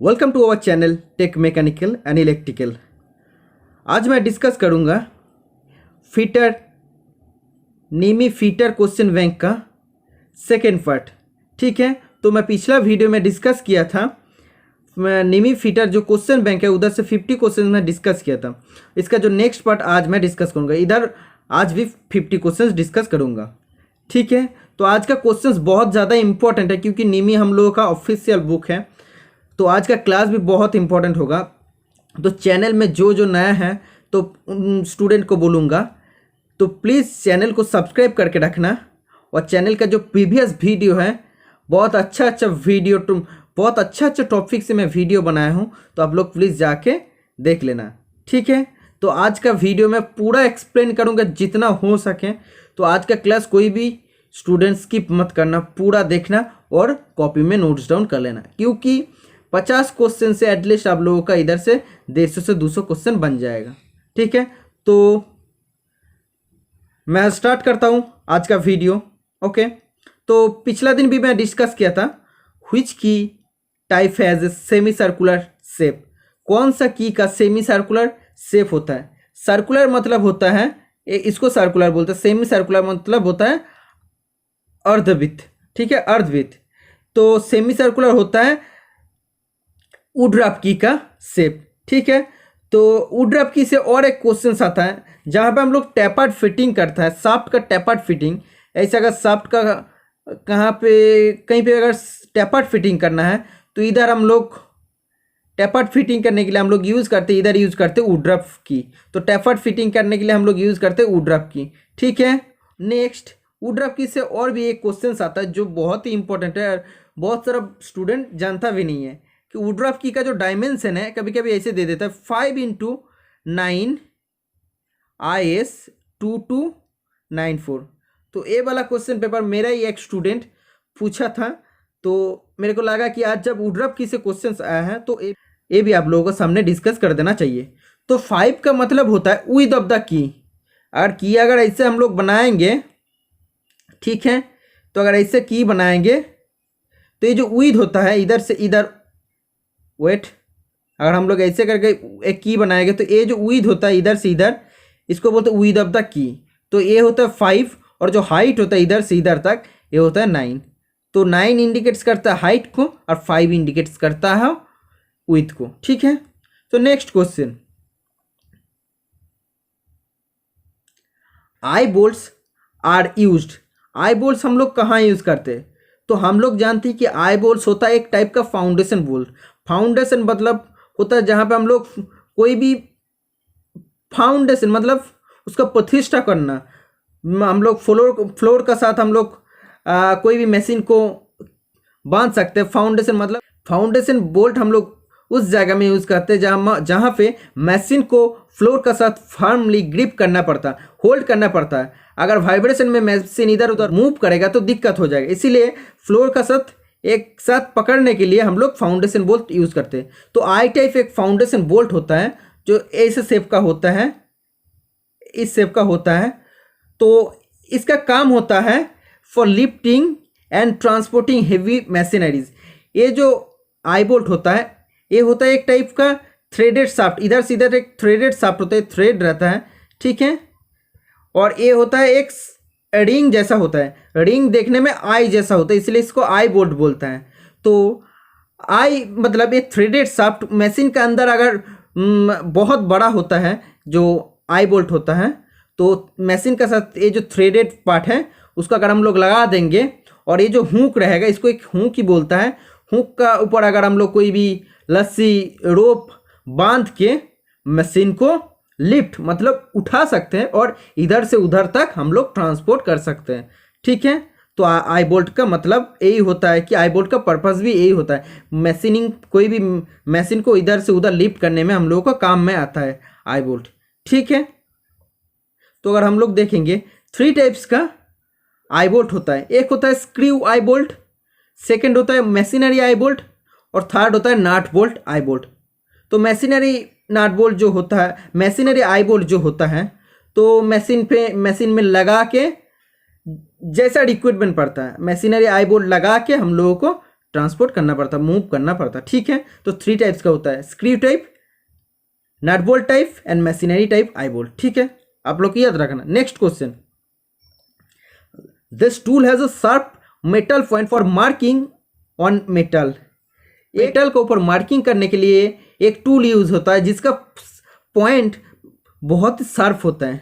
Welcome to our channel tech mechanical and electrical. आज मैं discuss करूंगा fitter NIMI fitter question bank का second part. ठीक है, तो मैं पिछला वीडियो में डिस्कस किया था नीमी फीटर जो क्वेश्चन बैंक है उधर से 50 क्वेश्चन में डिस्कस किया था। इसका जो नेक्स्ट पार्ट आज मैं डिस्कस करूंगा, इधर आज भी 50 क्वेश्चन डिस्कस करूंगा। ठीक है, तो आज का क्वेश्चन बहुत ज़्यादा इंपॉर्टेंट है क्योंकि नीमी हम लोगों का ऑफिशियल बुक है, तो आज का क्लास भी बहुत इंपॉर्टेंट होगा। तो चैनल में जो नया है तो उन स्टूडेंट को बोलूँगा तो प्लीज़ चैनल को सब्सक्राइब करके रखना, और चैनल का जो प्रीवियस वीडियो है बहुत अच्छा टॉपिक से मैं वीडियो बनाया हूँ, तो आप लोग प्लीज़ जाके देख लेना। ठीक है, तो आज का वीडियो मैं पूरा एक्सप्लेन करूँगा जितना हो सके। तो आज का क्लास कोई भी स्टूडेंट स्किप मत करना, पूरा देखना और कॉपी में नोट्स डाउन कर लेना, क्योंकि 50 क्वेश्चन से एटलीस्ट आप लोगों का इधर से 150 से 200 क्वेश्चन बन जाएगा। ठीक है, तो मैं स्टार्ट करता हूँ आज का वीडियो। ओके, तो पिछला दिन भी मैं डिस्कस किया था व्हिच की type has a semi circular shape. कौन सा की का सेमी सर्कुलर शेप होता है? सर्कुलर मतलब होता है, इसको सर्कुलर बोलते हैं, सेमी सर्कुलर मतलब होता है अर्धवृत्त। ठीक है, अर्धवृत्त। तो सेमी सर्कुलर होता है वुडरॉप की का शेप। ठीक है, तो वुडरॉप की से और एक क्वेश्चन आता है जहाँ पे हम लोग टैपर्ड फिटिंग करता है, शाफ्ट का टैपर्ड फिटिंग। ऐसा अगर शाफ्ट का कहीं पे अगर टैपर्ड फिटिंग करना है तो इधर हम लोग टैपर्ड फिटिंग करने के लिए हम लोग यूज़ करते, इधर यूज़ करते वुडरॉप की। तो टैपर्ड फिटिंग करने के लिए हम लोग यूज़ करते वुडरॉप की। ठीक है, नेक्स्ट वुडरॉप की से और भी एक क्वेश्चन आता है जो बहुत ही इंपॉर्टेंट है और बहुत सारा स्टूडेंट जानता भी नहीं है कि वुडरॉप की का जो डायमेंशन है कभी कभी ऐसे दे देता है 5x9 IS 2294। तो ये वाला क्वेश्चन पेपर मेरा ही एक स्टूडेंट पूछा था, तो मेरे को लगा कि आज जब वुडरॉप की से क्वेश्चंस आया है तो ये भी आप लोगों को सामने डिस्कस कर देना चाहिए। तो 5 का मतलब होता है विड्थ ऑफ द की। अगर ऐसे हम लोग बनाएंगे, ठीक है, तो अगर ऐसे की बनाएंगे तो ये जो विड्थ होता है इधर से इधर, वेट, अगर हम लोग ऐसे करके एक की बनाएंगे तो ये जो विड्थ होता है इधर से इधर, इसको बोलते हैं विड्थ ऑफ द की। तो ये होता है 5 और जो हाइट होता है इधर से इधर तक ये होता है 9। तो 9 इंडिकेट्स करता है हाइट को और 5 इंडिकेट्स करता है विड्थ को। ठीक है, तो next question, eye bolts are used. Eye bolts हम लोग कहाँ यूज करते हैं? तो हम लोग जानते हैं कि आई बोल्ट्स होता है एक टाइप का फाउंडेशन बोल्ट। फाउंडेशन मतलब होता है जहाँ पे हम लोग कोई भी फाउंडेशन मतलब उसका प्रतिष्ठा करना, हम लोग फ्लोर का साथ हम लोग कोई भी मशीन को बांध सकते हैं। फाउंडेशन मतलब फाउंडेशन बोल्ट हम लोग उस जगह में यूज़ करते हैं जहाँ पे मशीन को फ्लोर का साथ फर्मली ग्रिप करना पड़ता है, होल्ड करना पड़ता है। अगर वाइब्रेशन में मशीन इधर उधर मूव करेगा तो दिक्कत हो जाएगा, इसीलिए फ्लोर का साथ एक साथ पकड़ने के लिए हम लोग फाउंडेशन बोल्ट यूज़ करते हैं। तो आई टाइप एक फाउंडेशन बोल्ट होता है जो ऐसे शेप का होता है, इस शेप का होता है। तो इसका काम होता है for lifting and transporting heavy machineries. ये जो आई बोल्ट होता है ये होता है एक टाइप का थ्रेडेड शाफ्ट, इधर से इधर एक थ्रेडेड शाफ्ट होता है, थ्रेड रहता है। ठीक है, और ये होता है एक रिंग जैसा होता है, रिंग देखने में आई जैसा होता है, इसलिए इसको आई बोल्ट बोलता है। तो आई मतलब ये थ्रेडेड शाफ्ट मशीन के अंदर अगर बहुत बड़ा होता है जो आई बोल्ट होता है, तो मशीन का साथ ये जो थ्रेडेड पार्ट है उसका अगर हम लोग लगा देंगे और ये जो हुक रहेगा इसको एक हुक ही बोलता है। हुक का ऊपर अगर हम लोग कोई भी लस्सी रोप बांध के मशीन को लिफ्ट मतलब उठा सकते हैं और इधर से उधर तक हम लोग ट्रांसपोर्ट कर सकते हैं। ठीक है, तो आई बोल्ट का मतलब यही होता है कि आई बोल्ट का पर्पस भी यही होता है, मशीनिंग कोई भी मशीन को इधर से उधर लिफ्ट करने में हम लोगों को काम में आता है आई बोल्ट। ठीक है, तो अगर हम लोग देखेंगे 3 टाइप्स का आई बोल्ट होता है। एक होता है स्क्रू आई बोल्ट, सेकेंड होता है मशीनरी आई बोल्ट और थर्ड होता है नट बोल्ट आई बोल्ट। तो मशीनरी नट बोल्ट जो होता है, मशीनरी आई बोल्ट जो होता है, तो मशीन में लगा के जैसा इक्विपमेंट पड़ता है, मशीनरी आई बोल्ट लगा के हम लोगों को ट्रांसपोर्ट करना पड़ता, मूव करना पड़ता। ठीक है, तो 3 टाइप्स का होता है, screw type, nut bolt type and machinery type eye bolt. ठीक है, आप लोग याद रखना। Next question, this tool has a sharp metal point for marking on metal. Metal के ऊपर मार्किंग करने के लिए एक टूल यूज होता है जिसका पॉइंट बहुत ही शार्प होता है।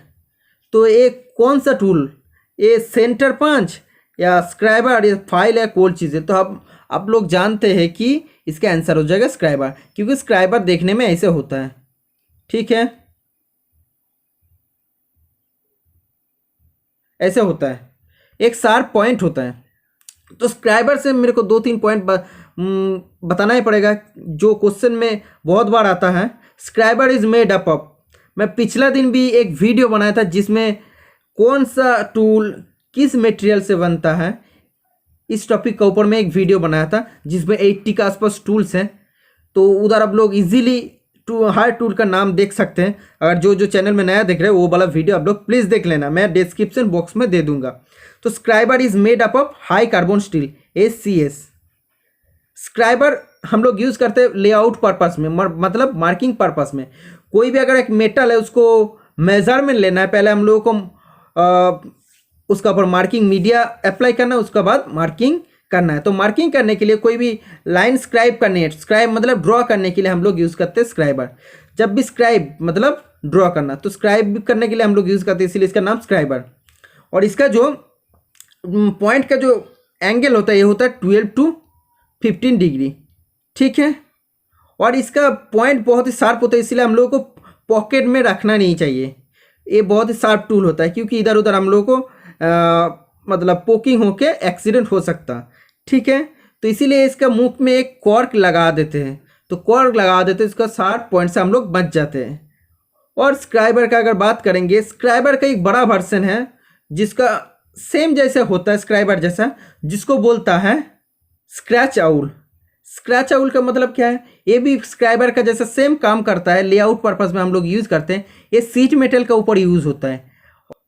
तो ये कौन सा टूल, ये सेंटर पंच या स्क्राइबर या फाइल या कोई चीज़ है? तो आप लोग जानते हैं कि इसका आंसर हो जाएगा स्क्राइबर, क्योंकि स्क्राइबर देखने में ऐसे होता है। ठीक है, ऐसे होता है, एक शार्प पॉइंट होता है। तो स्क्राइबर से मेरे को 2-3 पॉइंट बताना ही पड़ेगा, जो क्वेश्चन में बहुत बार आता है। Scriber is made up of, मैं पिछला दिन भी एक वीडियो बनाया था जिसमें कौन सा टूल किस मटेरियल से बनता है, इस टॉपिक के ऊपर मैं एक वीडियो बनाया था जिसमें 80 के आसपास टूल्स हैं। तो उधर आप लोग इजीली हर टूल का नाम देख सकते हैं। अगर जो चैनल में नया देख रहे हैं वो वाला वीडियो आप लोग प्लीज़ देख लेना, मैं डिस्क्रिप्शन बॉक्स में दे दूंगा। तो scriber is made up of high carbon steel, HCS। Scriber हम लोग यूज़ करते हैं लेआउट पर्पस में, मतलब मार्किंग पर्पस में। कोई भी अगर एक मेटल है उसको मेजरमेंट लेना है, पहले हम लोगों को उसका ऊपर मार्किंग मीडिया अप्लाई करना है, उसके बाद मार्किंग करना है। तो मार्किंग करने के लिए कोई भी लाइन स्क्राइब करनी है, स्क्राइब मतलब ड्रॉ करने के लिए हम लोग यूज़ करते हैं स्क्राइबर। जब भी स्क्राइब मतलब ड्रॉ करना, तो स्क्राइब करने के लिए हम लोग यूज़ करते हैं, इसीलिए इसका नाम स्क्राइबर। और इसका जो पॉइंट का जो एंगल होता है ये होता है 12 to 15 डिग्री। ठीक है, और इसका पॉइंट बहुत ही शार्प होता है, इसलिए हम लोगों को पॉकेट में रखना नहीं चाहिए। ये बहुत ही शार्प टूल होता है, क्योंकि इधर उधर हम लोगों को मतलब पोकिंग होके एक्सीडेंट हो सकता। ठीक है, तो इसीलिए इसका मुख में एक कॉर्क लगा देते हैं। तो कॉर्क लगा देते हैं, इसका शार्प पॉइंट से हम लोग बच जाते हैं। और स्क्राइबर का अगर बात करेंगे, स्क्राइबर का एक बड़ा वर्जन है जिसका सेम जैसे होता है स्क्राइबर जैसा, जिसको बोलता है स्क्रैच आउल। स्क्रैच आउल का मतलब क्या है, ये भी स्क्राइबर का जैसा सेम काम करता है, लेआउट पर्पस में हम लोग यूज़ करते हैं। ये सीट मेटल का ऊपर यूज़ होता है।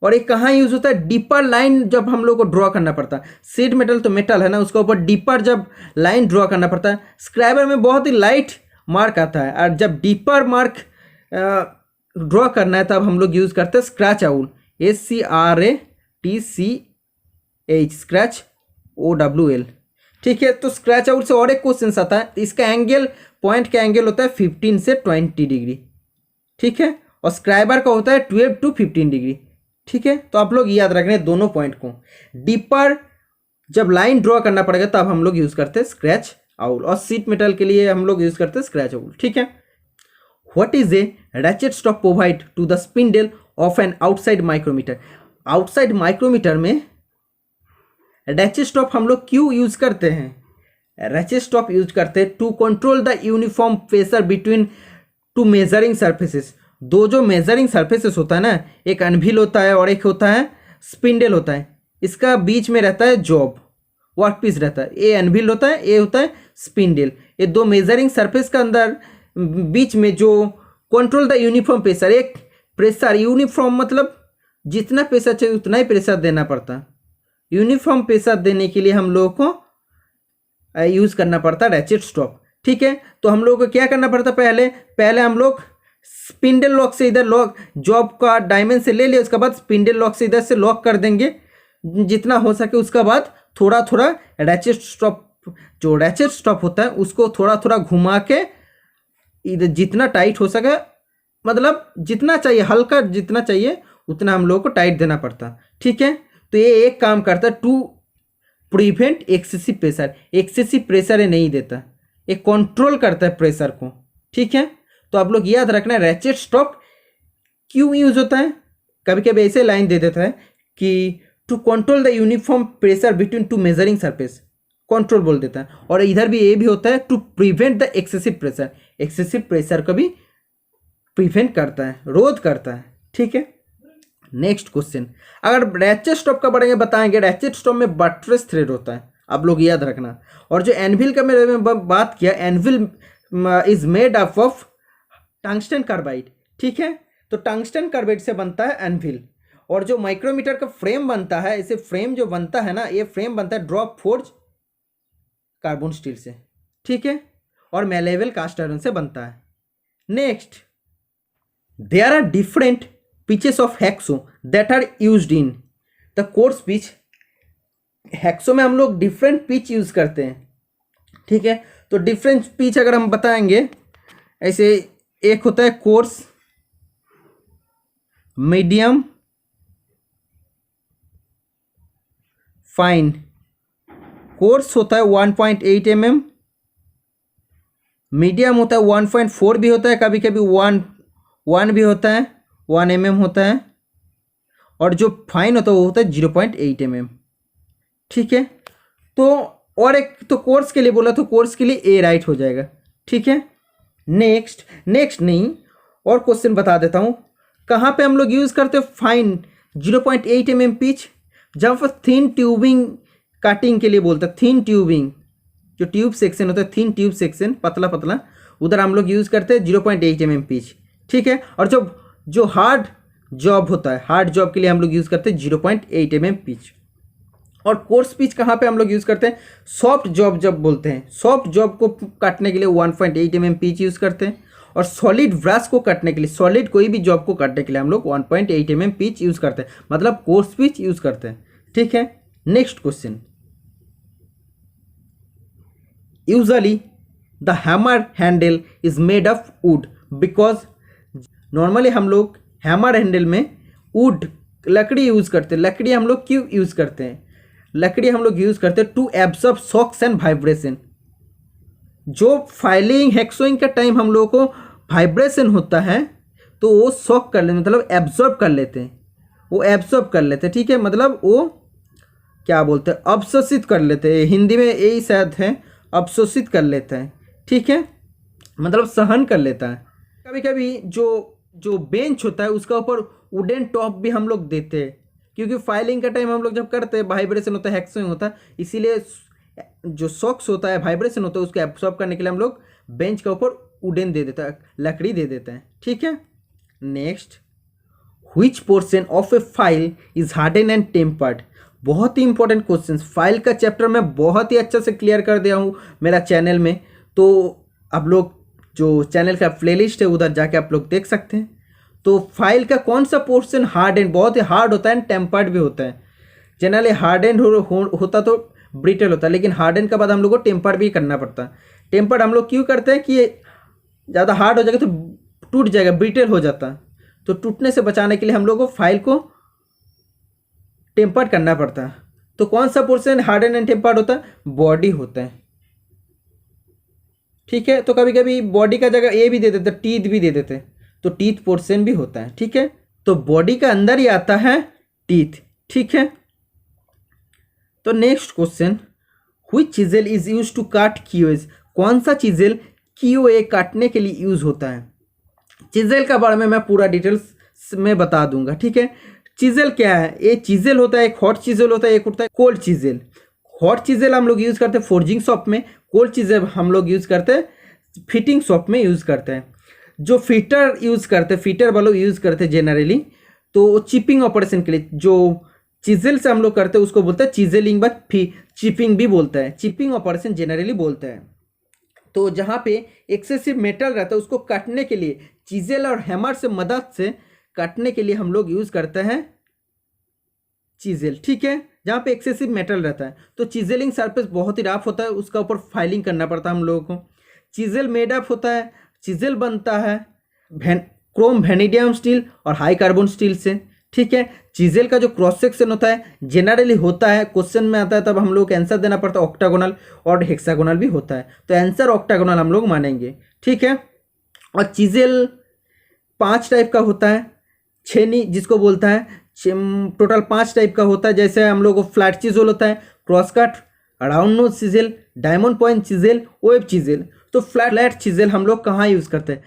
और ये कहाँ यूज़ होता है, डीपर लाइन जब हम लोग को ड्रॉ करना पड़ता है। सीट मेटल तो मेटल है ना, उसके ऊपर डीपर जब लाइन ड्रॉ करना पड़ता है। स्क्राइबर में बहुत ही लाइट मार्क आता है, और जब डीपर मार्क ड्रॉ करना है तब हम लोग यूज़ करते हैं scratch owl, SCRATCH, scratch OWL। ठीक है, तो स्क्रैच आउल से और एक क्वेश्चन आता है, इसका एंगल, पॉइंट का एंगल होता है 15 से 20 डिग्री। ठीक है, और स्क्राइबर का होता है 12 to 15 डिग्री। ठीक है, तो आप लोग याद रखने दोनों पॉइंट को। डीपर जब लाइन ड्रॉ करना पड़ेगा तब हम लोग यूज़ करते हैं स्क्रैच आउल, और सीट मेटल के लिए हम लोग यूज़ करते हैं स्क्रैच आउल। ठीक है, what is a ratchet stop provide to the spindle of an outside micrometer. Outside micrometer में रैचेट स्टॉप हम लोग क्यों यूज करते हैं? रैचेट स्टॉप यूज करते हैं to control the uniform pressure between two measuring surfaces. दो जो मेजरिंग सर्फेसेस होता है ना, एक अनव्हील होता है और एक होता है स्पिंडल होता है। इसका बीच में रहता है जॉब, वर्क पीस रहता है। ये अनव्हील होता है, ये होता है स्पिंडल। ये दो मेजरिंग सरफेस का अंदर बीच में जो कंट्रोल द यूनिफॉर्म प्रेशर, एक प्रेशर यूनिफॉर्म मतलब जितना प्रेशर चाहिए उतना ही प्रेशर देना पड़ता है। यूनिफॉर्म प्रेशर देने के लिए हम लोगों को यूज़ करना पड़ता है रैचेट स्टॉप। ठीक है, तो हम लोगों को क्या करना पड़ता है, पहले हम लोग स्पिंडल लॉक से इधर लॉक जॉब का डायमंड से ले लिया, उसके बाद स्पिंडल लॉक से इधर से लॉक कर देंगे जितना हो सके। उसके बाद थोड़ा थोड़ा रैचेट स्टॉप, जो रैचेट स्टॉप होता है उसको थोड़ा थोड़ा घुमा के इधर जितना टाइट हो सके, मतलब जितना चाहिए, हल्का जितना चाहिए उतना हम लोगों को टाइट देना पड़ता। ठीक है, तो ये एक काम करता है to prevent excessive pressure. Excessive pressure ये नहीं देता, ये कंट्रोल करता है प्रेशर को। ठीक है, तो आप लोग याद रखना रैचेट स्टॉप क्यों यूज होता है। कभी कभी ऐसे लाइन दे देता है कि to control the uniform pressure between two measuring surface, control बोल देता है। और इधर भी ये भी होता है to prevent the excessive pressure, excessive pressure को भी प्रिवेंट करता है, रोध करता है। ठीक है, नेक्स्ट क्वेश्चन, अगर रैचेट स्टॉप का बढ़ेंगे बताएंगे, रैचेट स्टॉप में बटरेस थ्रेड होता है, आप लोग याद रखना। और जो एनविल का मैंने बात किया, anvil is made up of tungsten carbide. ठीक है, तो टंगस्टन कार्बाइड से बनता है एनविल। और जो माइक्रोमीटर का फ्रेम बनता है, इसे फ्रेम जो बनता है ना, ये फ्रेम बनता है ड्रॉप फोर्ज कार्बन स्टील से, ठीक है, और मैलेबल कास्ट आयरन से बनता है। Next, there are different pitches of hacksaw that are used in the coarse pitch. Hacksaw में हम लोग डिफरेंट पिच यूज करते हैं, ठीक है। तो डिफरेंट पिच अगर हम बताएंगे, ऐसे एक होता है कोर्स, मीडियम, फाइन। कोर्स होता है 1.8 mm, मीडियम होता है 1.4 भी होता है, कभी कभी 1 भी होता है, 1 mm होता है, और जो फाइन होता है वो होता है 0.8 mm, ठीक है। तो और एक तो कोर्स के लिए बोला, तो कोर्स के लिए ए राइट हो जाएगा, ठीक है। नेक्स्ट नहीं, और क्वेश्चन बता देता हूँ। कहाँ पे हम लोग यूज़ करते हैं फाइन 0.8 mm पिच? जहाँ पर थिन ट्यूबिंग कटिंग के लिए बोलते हैं, थिन ट्यूबिंग, जो ट्यूब सेक्शन होता है, थिन ट्यूब सेक्शन, पतला पतला, उधर हम लोग यूज़ करते हैं 0.8 mm पिच, ठीक है। और जो हार्ड जॉब होता है, हार्ड जॉब के लिए हम लोग यूज़ करते हैं 0.8 mm पिच। और कोर्स पिच कहाँ पे हम लोग यूज़ करते हैं? सॉफ्ट जॉब जब बोलते हैं, सॉफ्ट जॉब को काटने के लिए 1.8 mm पिच यूज़ करते हैं, और सॉलिड ब्रश को काटने के लिए, सॉलिड कोई भी जॉब को काटने के लिए हम लोग 1.8 mm पिच यूज़ करते हैं, मतलब कोर्स पिच यूज़ करते हैं, ठीक है। Next question, usually the hammer handle is made of would because, normally हम लोग हैमर हैंडल में वुड, लकड़ी यूज़ करते हैं। लकड़ी हम लोग क्यों यूज़ करते हैं? लकड़ी हम लोग यूज़ करते हैं to absorb shocks and vibration. जो फाइलिंग हेक्सोइंग का टाइम हम लोगों को वाइब्रेशन होता है, तो वो शॉक कर लेते, मतलब एब्जॉर्ब कर लेते हैं, वो एब्जॉर्ब कर लेते हैं, ठीक है। मतलब वो क्या बोलते हैं, अवशोषित कर लेते हैं, हिंदी में यही शायद है, अवशोषित कर लेता है, ठीक है, मतलब सहन कर लेता है। कभी कभी जो बेंच होता है उसका ऊपर वुडन टॉप भी हम लोग देते हैं, क्योंकि फाइलिंग का टाइम हम लोग जब करते हैं वाइब्रेशन होता है, हेक्सोइंग होता है, इसीलिए जो शॉक्स होता है, वाइब्रेशन होता है, उसको एब्सॉर्ब करने के लिए हम लोग बेंच के ऊपर वुडन दे देता है, लकड़ी दे देते हैं, ठीक है। Next, which portion of A file is harden and tempered? बहुत ही इंपॉर्टेंट क्वेश्चन। फाइल का चैप्टर मैं बहुत ही अच्छा से क्लियर कर दिया हूँ मेरा चैनल में, तो आप लोग जो चैनल का प्लेलिस्ट है उधर जाके आप लोग देख सकते हैं। तो फाइल का कौन सा पोर्शन हार्ड एंड, बहुत ही हार्ड होता है एंड टेम्पर्ड भी होता है। जनरली हार्ड एंड होता तो ब्रिटल होता है, लेकिन हार्ड एंड के बाद हम लोग को टेम्पर्ड भी करना पड़ता है। टेम्पर्ड हम लोग क्यों करते हैं कि ये ज़्यादा हार्ड हो जाएगा तो टूट जाएगा, ब्रिटल हो जाता है, तो टूटने से बचाने के लिए हम लोग को फाइल को टेम्पर्ड करना पड़ता है। तो कौन सा पोर्शन हार्ड एंड टेम्पर्ड होता है? बॉडी होता है, ठीक है। तो कभी कभी बॉडी का जगह ए भी दे देते, टीथ भी दे देते, तो टीथ पोर्शन भी होता है, ठीक है। तो बॉडी का अंदर ही आता है टीथ, ठीक है। तो next question, which chisel is use to cut keyways? कौन सा चिजल क्यूए काटने के लिए यूज होता है? चिजल का बारे में मैं पूरा डिटेल्स में बता दूंगा, ठीक है। चिजल क्या है? ये चिजल होता है, एक हॉट चिजल होता है, एक होता है कोल्ड चिजल। हॉट चिजल हम लोग यूज़ करते हैं फोर्जिंग शॉप में, कोल्ड चिजल हम लोग यूज़ करते हैं फिटिंग शॉप में यूज़ करते हैं। जो फिटर यूज़ करते हैं, फिटर वालों यूज़ करते हैं जनरली, तो चिपिंग ऑपरेशन के लिए जो चिजल से हम लोग करते हैं उसको बोलते हैं चिजलिंग, बट चिपिंग भी बोलता है, चिपिंग ऑपरेशन जनरली बोलते हैं। तो जहाँ पे एक्सेसिव मेटल रहता है उसको काटने के लिए चिजल और हैमर से मदद से काटने के लिए हम लोग यूज़ करते हैं चिजल, ठीक है। जहाँ पे एक्सेसिव मेटल रहता है, तो चिजलिंग सरफेस बहुत ही रफ होता है, उसका ऊपर फाइलिंग करना पड़ता है हम लोगों को। चिजल मेड अप होता है, चिजल बनता है क्रोम वेनेडियम स्टील और हाई कार्बन स्टील से, ठीक है। चिजल का जो क्रॉस सेक्शन होता है जनरली होता है, क्वेश्चन में आता है तब हम लोग को आंसर देना पड़ता है, ऑक्टागोनल और हेक्सागोनल भी होता है, तो आंसर ऑक्टागोनल हम लोग मानेंगे, ठीक है। और चिजल 5 टाइप का होता है, छेनी जिसको बोलता है, टोटल 5 टाइप का होता है। जैसे हम लोग को फ्लैट चिजल होता है, cross cut, round nose chisel, diamond point chisel, web chisel. तो फ्लैट चिजल हम लोग कहाँ यूज़ करते हैं?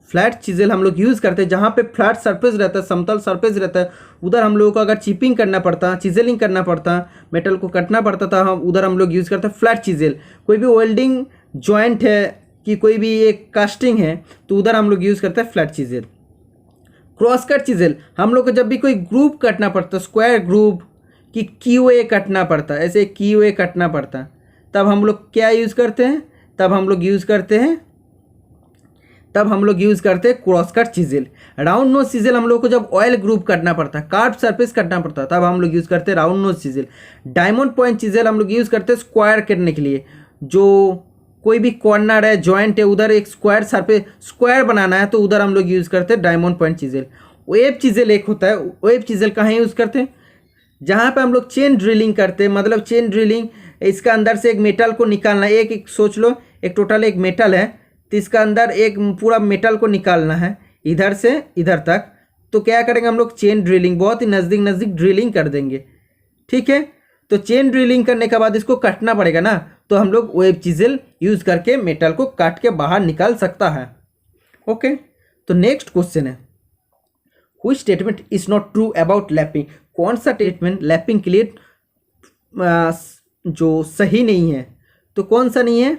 फ्लैट चिजल हम लोग यूज़ करते हैं जहाँ पे फ्लैट सरफेस रहता है, समतल सरफेस रहता है, उधर हम लोगों को अगर चिपिंग करना पड़ता, चिजलिंग करना पड़ता, मेटल को कटना पड़ता था, हम उधर हम लोग यूज़ करते हैं फ्लैट चिजल। कोई भी वेल्डिंग जॉइंट है कि कोई भी एक कास्टिंग है, तो उधर हम लोग यूज़ करते हैं flat chisel. Cross cut chisel हम लोग को जब भी कोई ग्रुप कटना पड़ता, स्क्वायर ग्रुप कि क्यूए कटना पड़ता, ऐसे क्यूए कटना पड़ता, तब हम लोग क्या यूज़ करते हैं, तब हम लोग यूज़ करते हैं क्रॉस कट चिज़ल। राउंड नोज चिज़ल हम लोग को जब ऑयल ग्रुप करना पड़ता है, कार्व सरफेस करना पड़ता है, तब हम लोग यूज़ करते हैं राउंड नोज चिज़ल। डायमंड पॉइंट चिज़ल हम लोग यूज़ करते हैं स्क्वायर करने के लिए, जो कोई भी कॉर्नर है, जॉइंट है, उधर एक स्क्वायर सरफेस स्क्वायर बनाना है तो उधर हम लोग यूज़ करते हैं डायमंड पॉइंट चिज़ल। वेब चिज़ल एक होता है, वेब चिज़ल कहाँ यूज़ करते हैं, जहाँ पे हम लोग चेन ड्रिलिंग करते हैं, मतलब चेन ड्रिलिंग, इसका अंदर से एक मेटल को निकालना है, एक सोच लो एक टोटल एक मेटल है तो इसका अंदर एक पूरा मेटल को निकालना है इधर से इधर तक, तो क्या करेंगे हम लोग चेन ड्रिलिंग, बहुत ही नज़दीक ड्रिलिंग कर देंगे, ठीक है। तो चेन ड्रिलिंग करने के बाद इसको काटना पड़ेगा ना, तो हम लोग वेब चिज़ल यूज़ करके मेटल को काट के बाहर निकाल सकता है। ओके, तो नेक्स्ट क्वेश्चन है, which statement is not true about lapping. कौन सा स्टेटमेंट लैपिंग के लिए जो सही नहीं है, तो कौन सा नहीं है,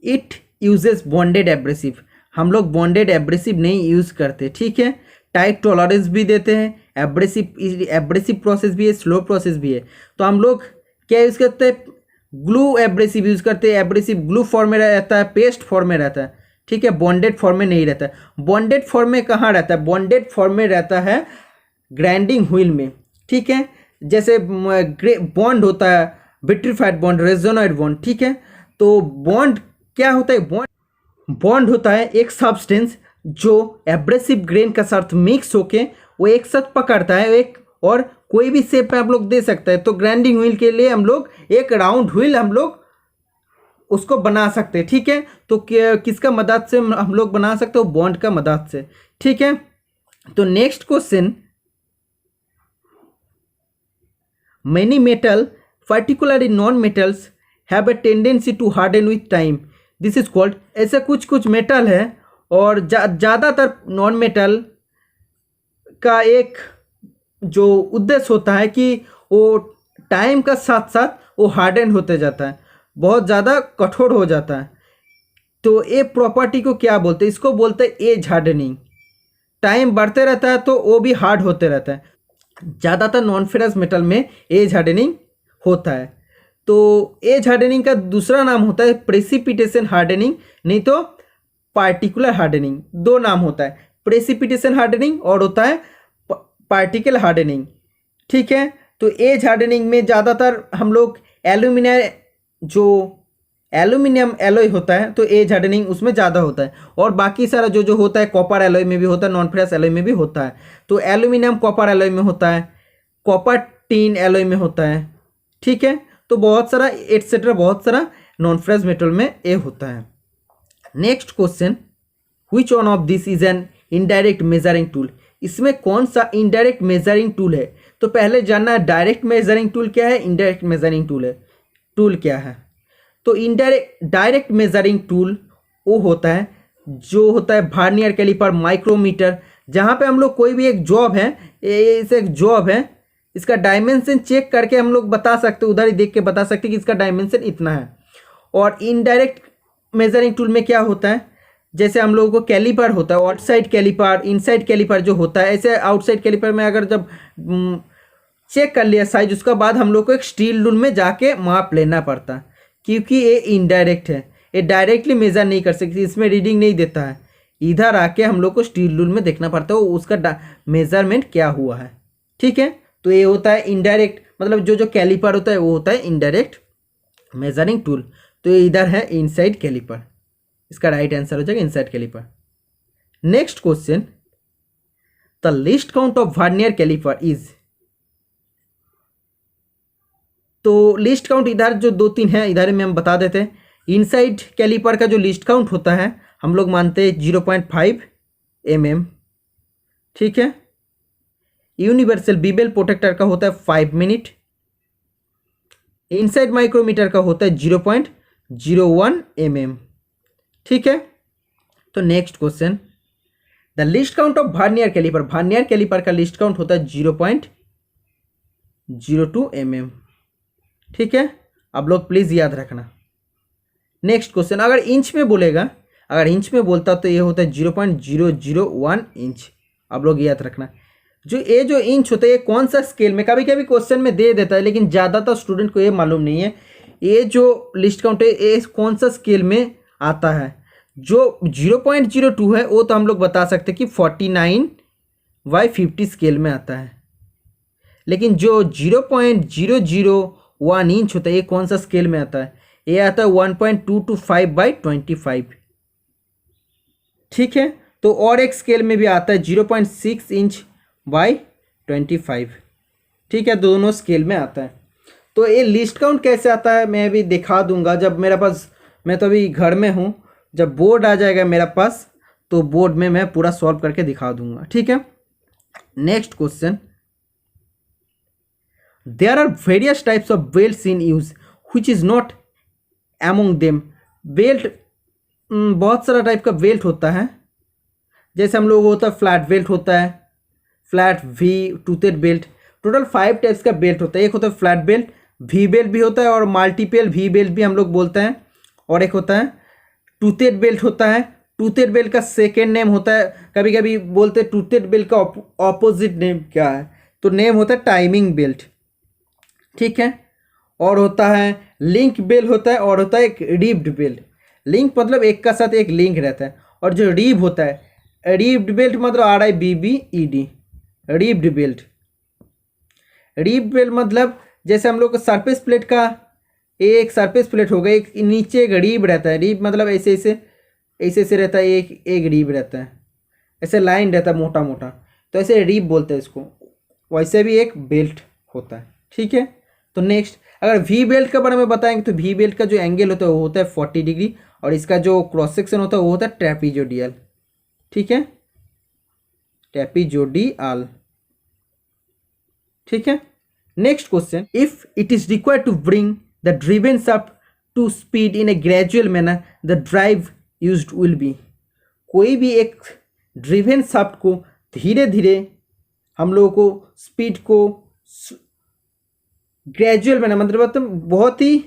इट यूजेस बॉन्डेड एब्रेसिव, हम लोग बॉन्डेड एब्रेसिव नहीं यूज़ करते, ठीक है। टाइट टॉलरेंस भी देते हैं, एब्रेसिव प्रोसेस भी है, स्लो प्रोसेस भी है, तो हम लोग क्या यूज़ करते हैं, ग्लू एब्रेसिव यूज़ करते हैं। एब्रेसिव ग्लू फॉर्म में रहता है, पेस्ट फॉर्म में रहता है, ठीक है, बॉन्डेड फॉर्म में नहीं रहता है। बॉन्डेड फॉर्म में कहाँ रहता है, बॉन्डेड फॉर्म में रहता है ग्राइंडिंग व्हील में, ठीक है। जैसे बॉन्ड होता है, विट्रीफाइड बॉन्ड, रेजोनाइड बॉन्ड, ठीक है। तो बॉन्ड क्या होता है, बॉन्ड होता है एक सब्सटेंस जो एब्रेसिव ग्रेन के साथ मिक्स होके वो एक साथ पकड़ता है, एक और कोई भी शेप में आप लोग दे सकते हैं। तो ग्राइंडिंग व्हील के लिए हम लोग एक राउंड व्हील हम लोग उसको बना सकते हैं, ठीक है। तो किसका मदद से हम लोग बना सकते हो, बॉन्ड का मदद से, ठीक है। तो next question, many metal particularly non metals have a tendency to harden with time, this is called. ऐसे कुछ मेटल है और ज़्यादातर नॉन मेटल का एक जो उद्देश्य होता है कि वो टाइम का साथ साथ वो हार्डन होते जाता है, बहुत ज़्यादा कठोर हो जाता है। तो ये प्रॉपर्टी को क्या बोलते हैं, इसको बोलते हैं एज हार्डनिंग। टाइम बढ़ते रहता है तो वो भी हार्ड होते रहता है। ज़्यादातर नॉन फेरस मेटल में एज हार्डनिंग होता है। तो एज हार्डनिंग का दूसरा नाम होता है प्रेसिपिटेशन हार्डनिंग, नहीं तो पार्टिकुलर हार्डनिंग, दो नाम होता है, प्रेसिपिटेशन हार्डनिंग और होता है पार्टिकल हार्डनिंग, ठीक है। तो एज हार्डनिंग में ज़्यादातर हम लोग एल्यूमिनियम एलॉय होता है तो एज हार्डनिंग उसमें ज़्यादा होता है, और बाकी सारा जो होता है कॉपर एलॉय में भी होता है, नॉन फेरस एलॉय में भी होता है। तो एल्यूमिनियम कॉपर एलॉय में होता है, कॉपर टीन एलॉय में होता है, ठीक है। तो बहुत सारा एटसेट्रा बहुत सारा नॉन फेरस मेटल में ये होता है। Next question, which one of this is an indirect measuring tool, इसमें कौन सा इनडायरेक्ट मेजरिंग टूल है। तो पहले जानना है डायरेक्ट मेजरिंग टूल क्या है, इनडायरेक्ट मेजरिंग टूल क्या है। तो डायरेक्ट मेजरिंग टूल वो होता है जो होता है वर्नियर कैलिपर, माइक्रोमीटर, जहाँ पे हम लोग कोई भी एक जॉब है, इसे एक जॉब है, इसका डायमेंशन चेक करके हम लोग बता सकते, उधर ही देख के बता सकते कि इसका डायमेंशन इतना है। और इनडायरेक्ट मेजरिंग टूल में क्या होता है, जैसे हम लोगों को कैलिपर होता है, आउटसाइड कैलिपर, इनसाइड कैलिपर जो होता है, ऐसे आउटसाइड कैलिपर में अगर जब चेक कर लिया साइज, उसका बाद हम लोग को एक स्टील रूल में जाके माप लेना पड़ता है, क्योंकि ये इनडायरेक्ट है, ये डायरेक्टली मेजर नहीं कर सकती, इसमें रीडिंग नहीं देता है, इधर आके हम लोग को स्टील रूल में देखना पड़ता है उसका मेजरमेंट क्या हुआ है, ठीक है। तो ये होता है इनडायरेक्ट, मतलब जो कैलिपर होता है वो होता है इनडायरेक्ट मेजरिंग टूल। तो ये इधर है इनसाइड कैलिपर, इसका राइट आंसर हो जाएगा inside caliper. Next question, the least count of vernier caliper is. तो लिस्ट काउंट इधर जो 2-3 है इधर में हम बता देते हैं। इनसाइड कैलिपर का जो लिस्ट काउंट होता है हम लोग मानते हैं 0.5 mm, ठीक है। यूनिवर्सल बीबेल प्रोटेक्टर का होता है 5 मिनट। इनसाइड माइक्रोमीटर का होता है 0.01 mm, ठीक है। तो next question, the least count of vernier caliper, vernier caliper का लिस्ट काउंट होता है 0.02 mm, ठीक है। आप लोग प्लीज़ याद रखना। नेक्स्ट क्वेश्चन, अगर इंच में बोलेगा, अगर इंच में बोलता तो ये होता है 0.001 इंच, आप लोग याद रखना। जो इंच होता है ये कौन सा स्केल में, कभी कभी क्वेश्चन में दे देता है, लेकिन ज़्यादातर स्टूडेंट को ये मालूम नहीं है ये जो लिस्ट काउंट है ये कौन सा स्केल में आता है? जो 0.02 है वो तो हम लोग बता सकते हैं कि 49/50 स्केल में आता है, लेकिन जो 0.001 इंच होता है ये कौन सा स्केल में आता है? ये आता है 1.225/25। ठीक है, तो और एक स्केल में भी आता है 0.6 इंच बाई 25। ठीक है, दोनों स्केल में आता है। तो ये लिस्ट काउंट कैसे आता है मैं भी दिखा दूंगा जब मेरे पास, मैं तो अभी घर में हूँ, जब बोर्ड आ जाएगा मेरे पास तो बोर्ड में मैं पूरा सॉल्व करके दिखा दूंगा। ठीक है, next question, there are various types of belts in use which is not among them. Belt, बहुत सारा टाइप का बेल्ट होता है, जैसे हम लोग होता है फ्लैट बेल्ट होता है, flat V toothed belt, total 5 types का बेल्ट होता है। एक होता है फ्लैट बेल्ट, वी बेल्ट भी होता है और मल्टीपल वी बेल्ट भी हम लोग बोलते हैं, और एक होता है टूथेड बेल्ट होता है। टूथेड बेल्ट का सेकेंड नेम होता है, कभी कभी बोलते हैं टूथेड बेल्ट का ऑपोजिट नेम क्या है, तो नेम होता है टाइमिंग बेल्ट। ठीक है, और होता है लिंक बेल्ट होता है, और होता है एक रिब्ड बेल्ट। लिंक मतलब एक का साथ एक लिंक रहता है, और जो रिब होता है, रिब्ड बेल्ट मतलब RIBBED, ribbed belt. Rib belt मतलब जैसे हम लोग को सरफेस प्लेट का एक सरफेस प्लेट होगा, एक नीचे एक रिब रहता है, रिब मतलब ऐसे ऐसे ऐसे ऐसे रहता है, एक रिब रहता है, ऐसे लाइन रहता है मोटा मोटा, तो ऐसे रिब बोलते हैं इसको, वैसे भी एक बेल्ट होता है। ठीक है, तो नेक्स्ट अगर वी बेल्ट के बारे में बताएंगे तो वी बेल्ट का जो एंगल होता है वो होता है 40 डिग्री, और इसका जो क्रॉस सेक्शन होता है वो होता है ट्रेपीजोडियल। ठीक है, ट्रेपीजोडियल। ठीक है, next question, if it is required to bring the driven shaft to speed in a gradual manner the drive used will be. कोई भी एक ड्रिवन शाफ्ट को धीरे धीरे हम लोगों को स्पीड को ग्रेजुअल मैनर मतलब बहुत ही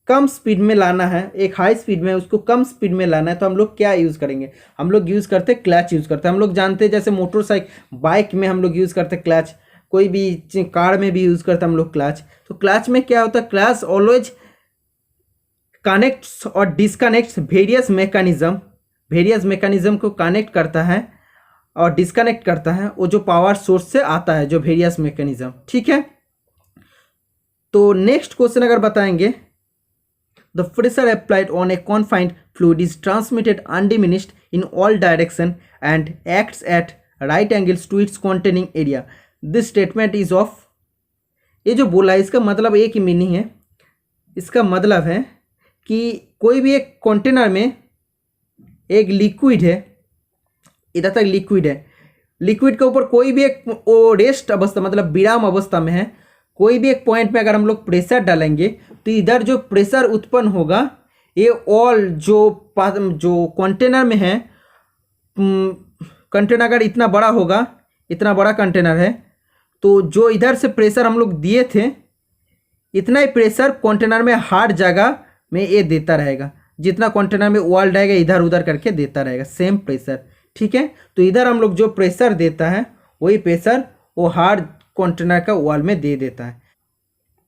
कम स्पीड में लाना है, एक हाई स्पीड में उसको कम स्पीड में लाना है, तो हम लोग क्या यूज़ करेंगे? हम लोग यूज़ करते हैं क्लच यूज़ करते हैं। हम लोग जानते हैं जैसे मोटरसाइकिल बाइक में हम लोग यूज़ करते हैं क्लच, कोई भी कार में भी यूज़ करते हैं हम लोग क्लच। तो क्लच में क्या होता है, क्लच ऑलवेज कनेक्ट्स और डिसकनेक्ट्स वेरियस मैकेनिज्म को कनेक्ट करता है और डिसकनेक्ट करता है, वो जो पावर सोर्स से आता है, जो वेरियस मैकेनिज्म। ठीक है, तो नेक्स्ट क्वेश्चन अगर बताएंगे, the pressure applied on a confined fluid is transmitted undiminished in all direction and acts at right angles to its containing area. This statement is of. ये जो बोला है इसका मतलब एक ही मीनिंग है, इसका मतलब है कि कोई भी एक कंटेनर में एक लिक्विड है, इधर तक लिक्विड है, लिक्विड के ऊपर कोई भी एक वो रेस्ट अवस्था मतलब विराम अवस्था में है, कोई भी एक पॉइंट में अगर हम लोग प्रेशर डालेंगे तो इधर जो प्रेशर उत्पन्न होगा ये ऑल जो कंटेनर में है, कंटेनर अगर इतना बड़ा होगा, इतना बड़ा कंटेनर है, तो जो इधर से प्रेशर हम लोग दिए थे इतना ही प्रेशर कंटेनर में हर जगह में ये देता रहेगा, जितना कंटेनर में वॉल रहेगा इधर उधर करके देता रहेगा सेम प्रेशर। ठीक है, तो इधर हम लोग जो प्रेशर देता है वही प्रेशर वो हर कंटेनर का वॉल में दे देता है।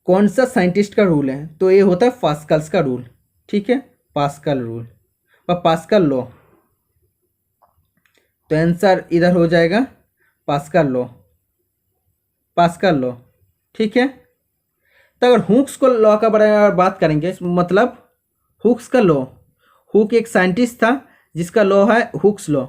कौन सा साइंटिस्ट का रूल है? तो ये होता है पास्कल्स का रूल। ठीक है, पास्कल रूल और पास्कल लॉ। तो आंसर इधर हो जाएगा पास्कल लॉ, पास्कल लॉ। ठीक है, तो अगर हुक्स को लॉ का बारे में बात करेंगे, मतलब हुक्स का लॉ, हुक एक साइंटिस्ट था जिसका लॉ है हुक्स लॉ।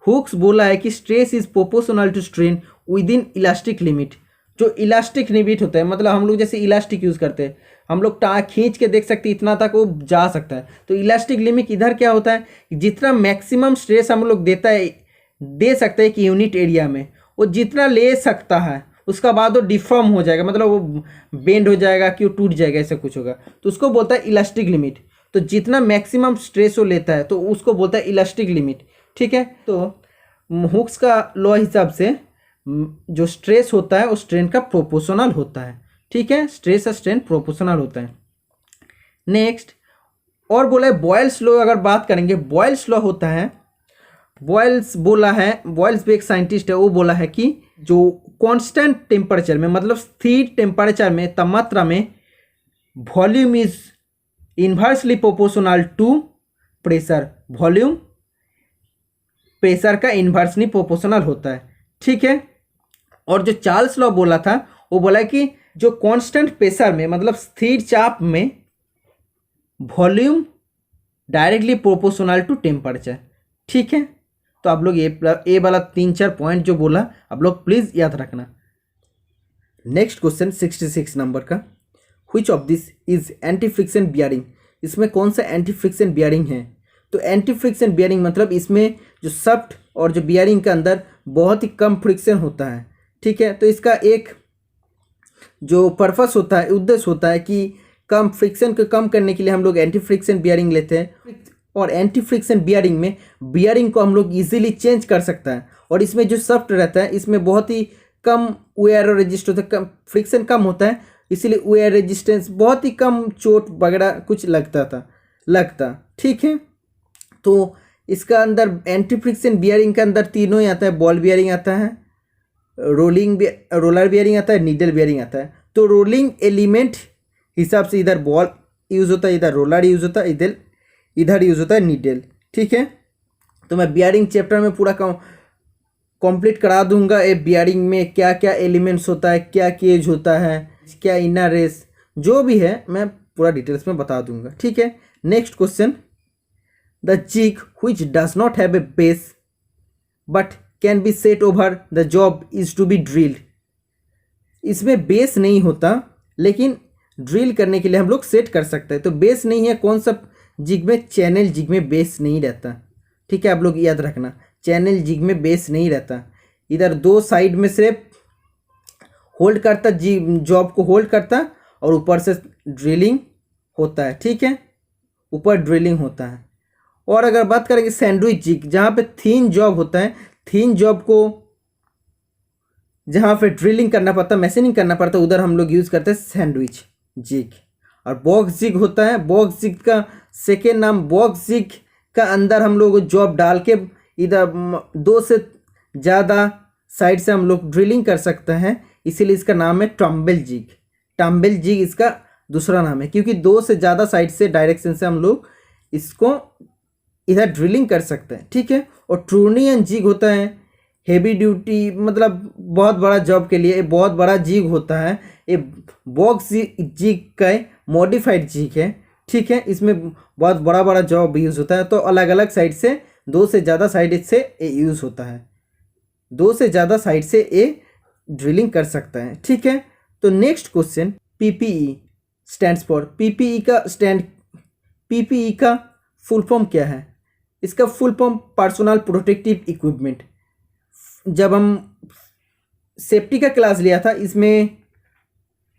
हुक्स बोला है कि stress is proportional to strain within elastic limit. जो इलास्टिक लिमिट होता है मतलब हम लोग जैसे इलास्टिक यूज़ करते हैं, हम लोग खींच के देख सकते हैं इतना तक वो जा सकता है। तो इलास्टिक लिमिट इधर क्या होता है, जितना मैक्सिमम स्ट्रेस हम लोग दे सकते हैं कि यूनिट एरिया में, वो जितना ले सकता है उसका बाद वो डिफॉर्म हो जाएगा, मतलब वो बेंड हो जाएगा कि वो टूट जाएगा, ऐसा कुछ होगा, तो उसको बोलता है इलास्टिक लिमिट। तो जितना मैक्सिमम स्ट्रेस वो लेता है तो उसको बोलता है इलास्टिक लिमिट। ठीक है, तो हुक्स का लॉ हिसाब से जो स्ट्रेस होता है वो स्ट्रेन का प्रोपोर्शनल होता है। ठीक है, स्ट्रेस और स्ट्रेन प्रोपोर्शनल होता है। नेक्स्ट और बोला है बॉयल्स लॉ। अगर बात करेंगे बॉयल्स लॉ होता है, बॉयल्स बोला है, बॉयल्स भी एक साइंटिस्ट है, वो बोला है कि जो कांस्टेंट टेम्परेचर में मतलब स्थिर टेम्परेचर में तापमात्रा में volume is inversely proportional to pressure, volume pressure का इन्वर्सली प्रोपोर्शनल होता है, ठीक है। और जो चार्ल्स लॉ बोला था वो बोला कि जो कांस्टेंट प्रेशर में मतलब स्थिर चाप में volume directly proportional to temperature, ठीक है। तो आप लोग ये वाला 3-4 पॉइंट जो बोला आप लोग प्लीज याद रखना। नेक्स्ट क्वेश्चन 66 नंबर का, which of this is anti friction bearing, इसमें कौन सा एंटी फ्रिक्शन बियरिंग है। तो एंटी फ्रिक्शन बियरिंग मतलब इसमें जो शाफ्ट और जो बियरिंग के अंदर बहुत ही कम फ्रिक्शन होता है, ठीक है। तो इसका एक जो पर्पस होता है, उद्देश्य होता है कि कम फ्रिक्शन को कम करने के लिए हम लोग एंटी फ्रिक्शन बियरिंग लेते हैं। और एंटी फ्रिक्शन बियरिंग में बियरिंग को हम लोग इजीली चेंज कर सकता है। और इसमें जो शाफ्ट रहता है इसमें बहुत ही कम वेयर रेजिस्ट होता है, कम फ्रिक्शन कम होता है, इसीलिए वेयर रेजिस्टेंस बहुत ही कम, चोट वगैरह कुछ लगता, ठीक है। तो इसका अंदर एंटी फ्रिक्शन बियरिंग के अंदर तीनों ही आता है, बॉल बियरिंग आता है, रोलर बियरिंग आता है, नीडल बियरिंग आता है। तो रोलिंग एलिमेंट हिसाब से इधर बॉल यूज़ होता है, इधर रोलर यूज़ होता है, इधर यूज़ होता है नीडल, ठीक है। तो मैं बियरिंग चैप्टर में पूरा कंप्लीट करा दूंगा। ये बियरिंग में क्या क्या एलिमेंट्स होता है, क्या केज होता है, क्या इनर रेस, जो भी है मैं पूरा डिटेल्स में बता दूंगा, ठीक है। Next question, the jig which does not have a base but can be set over the job is to be drilled, इसमें बेस नहीं होता लेकिन ड्रिल करने के लिए हम लोग सेट कर सकते हैं। तो बेस नहीं है कौन सा जिग में, चैनल जिग में बेस नहीं रहता, ठीक है। आप लोग याद रखना, चैनल जिग में बेस नहीं रहता, इधर दो साइड में सिर्फ होल्ड करता, जॉब को होल्ड करता और ऊपर से ड्रिलिंग होता है, ठीक है, ऊपर ड्रिलिंग होता है। और अगर बात करेंगे सैंडविच जिग, जहाँ पे थीन जॉब होता है, थीन जॉब को जहाँ पे ड्रिलिंग करना पड़ता, मैशिनिंग करना पड़ता, उधर हम लोग यूज़ करते हैं सैंडविच जिग। और बॉक्स जिग होता है, बॉक्स जिग का सेकेंड नाम, बॉक्स जिग का अंदर हम लोग जॉब डाल के इधर 2 से ज़्यादा साइड से हम लोग ड्रिलिंग कर सकते हैं, इसीलिए इसका नाम है टम्बल जिग। टम्बल जिग इसका दूसरा नाम है, क्योंकि 2 से ज़्यादा साइड से डायरेक्शन से हम लोग इसको इधर ड्रिलिंग कर सकते हैं, ठीक है। और ट्रूनियन जिग होता है हेवी ड्यूटी, मतलब बहुत बड़ा जॉब के लिए बहुत बड़ा जिग होता है। ये बॉक्स जिग का मॉडिफाइड जिग है, ठीक है। इसमें बहुत बड़ा बड़ा जॉब यूज़ होता है, तो अलग अलग साइड से 2 से ज़्यादा साइड से ये यूज़ होता है, 2 से ज़्यादा साइड से ये ड्रिलिंग कर सकता है, ठीक है। तो next question, PPE stands for, PPE का फुल फॉर्म क्या है। इसका full form personal protective equipment. जब हम सेफ्टी का क्लास लिया था, इसमें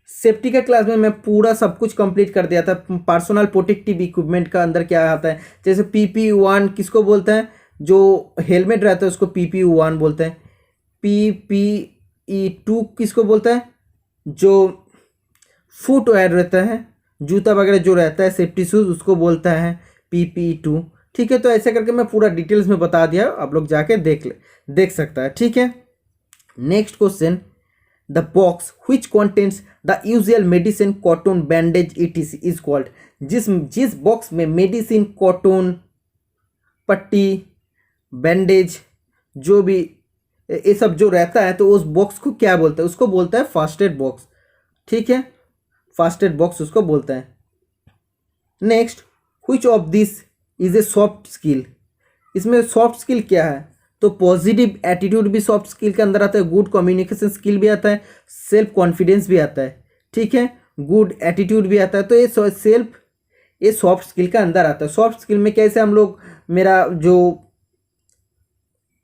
सेफ्टी का क्लास में मैं पूरा सब कुछ कंप्लीट कर दिया था। पर्सनल प्रोटेक्टिव इक्विपमेंट का अंदर क्या आता है, जैसे PPE-1 किसको बोलते हैं, जो हेलमेट रहता है उसको PPE-1 बोलते हैं। PPE-2 किसको बोलता है, जो फुटवेयर रहता है, जूता वगैरह जो रहता है, सेफ्टी शूज, उसको बोलता है PPE-2, ठीक है। तो ऐसे करके मैं पूरा डिटेल्स में बता दिया, आप लोग जाके देख सकता है, ठीक है। Next question, the box which contains the usual medicine, cotton, bandage etc is called, जिस बॉक्स में मेडिसिन, कॉटन, पट्टी, बैंडेज, जो भी ये सब जो रहता है, तो उस बॉक्स को क्या बोलता है, उसको बोलता है फर्स्ट एड बॉक्स, ठीक है, फर्स्ट एड बॉक्स उसको बोलता है। Next, which of this is a soft skill, इसमें सॉफ्ट स्किल क्या है, तो पॉजिटिव एटीट्यूड भी सॉफ्ट स्किल के अंदर आता है, गुड कम्युनिकेशन स्किल भी आता है, सेल्फ कॉन्फिडेंस भी आता है, ठीक है, गुड एटीट्यूड भी आता है। तो ये सॉफ्ट स्किल का अंदर आता है। सॉफ्ट स्किल में कैसे हम लोग, मेरा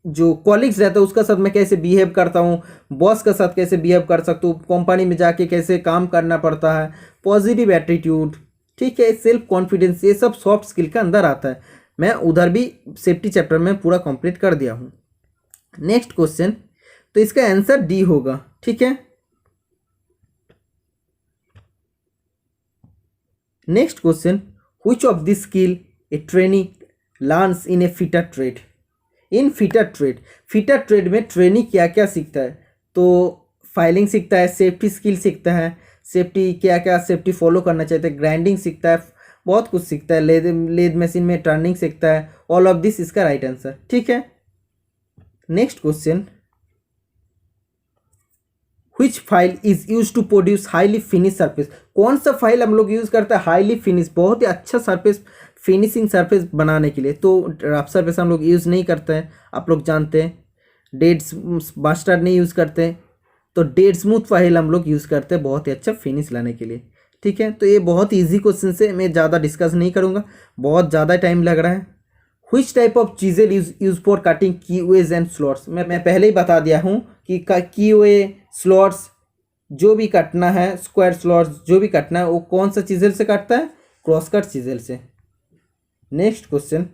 जो कॉलिग्स रहता है उसका साथ मैं कैसे बिहेव करता हूँ, बॉस के साथ कैसे बिहेव कर सकता हूँ, कंपनी में जाके कैसे काम करना पड़ता है, पॉजिटिव एटीट्यूड, ठीक है, सेल्फ कॉन्फिडेंस, ये सब सॉफ्ट स्किल का अंदर आता है। मैं उधर भी सेफ्टी चैप्टर में पूरा कंप्लीट कर दिया हूँ। नेक्स्ट क्वेश्चन, तो इसका आंसर डी होगा, ठीक है। Next question, which of this skill a trainee learns in A fitter trade, in fitter trade में ट्रेनी क्या क्या सीखता है, तो फाइलिंग सीखता है, सेफ्टी स्किल सीखता है, सेफ्टी क्या क्या सेफ्टी फॉलो करना चाहते हैं, ग्राइंडिंग सीखता है, बहुत कुछ सीखता है, लेद मशीन में टर्निंग सीखता है, ऑल ऑफ दिस इसका राइट आंसर। ठीक है, next question, Which file is use to produce highly finish surface? कौन सा फाइल हम लोग यूज करते हैं हाईली फिनिश, बहुत ही अच्छा सरफेस, फिनिशिंग सरफेस बनाने के लिए? तो रफ सरफेस हम लोग यूज़ नहीं करते हैं, आप लोग जानते हैं। डेड मास्टर नहीं यूज़ करते, तो डेड स्मूथ फाइल हम लोग यूज़ करते हैं बहुत ही अच्छा फिनिश लाने के लिए। ठीक है, तो ये बहुत ईजी क्वेश्चन से मैं ज़्यादा डिस्कस नहीं करूँगा, बहुत ज़्यादा टाइम लग रहा है। Which टाइप ऑफ चीज़ें use for cutting keyways and slots? मैं पहले ही बता दिया हूँ कि कीवे स्लॉट्स जो भी कटना है, स्क्वायर स्लॉट्स जो भी कटना है, वो कौन सा चीज़ल से कटता है? क्रॉस कट चीज़ल से। Next question,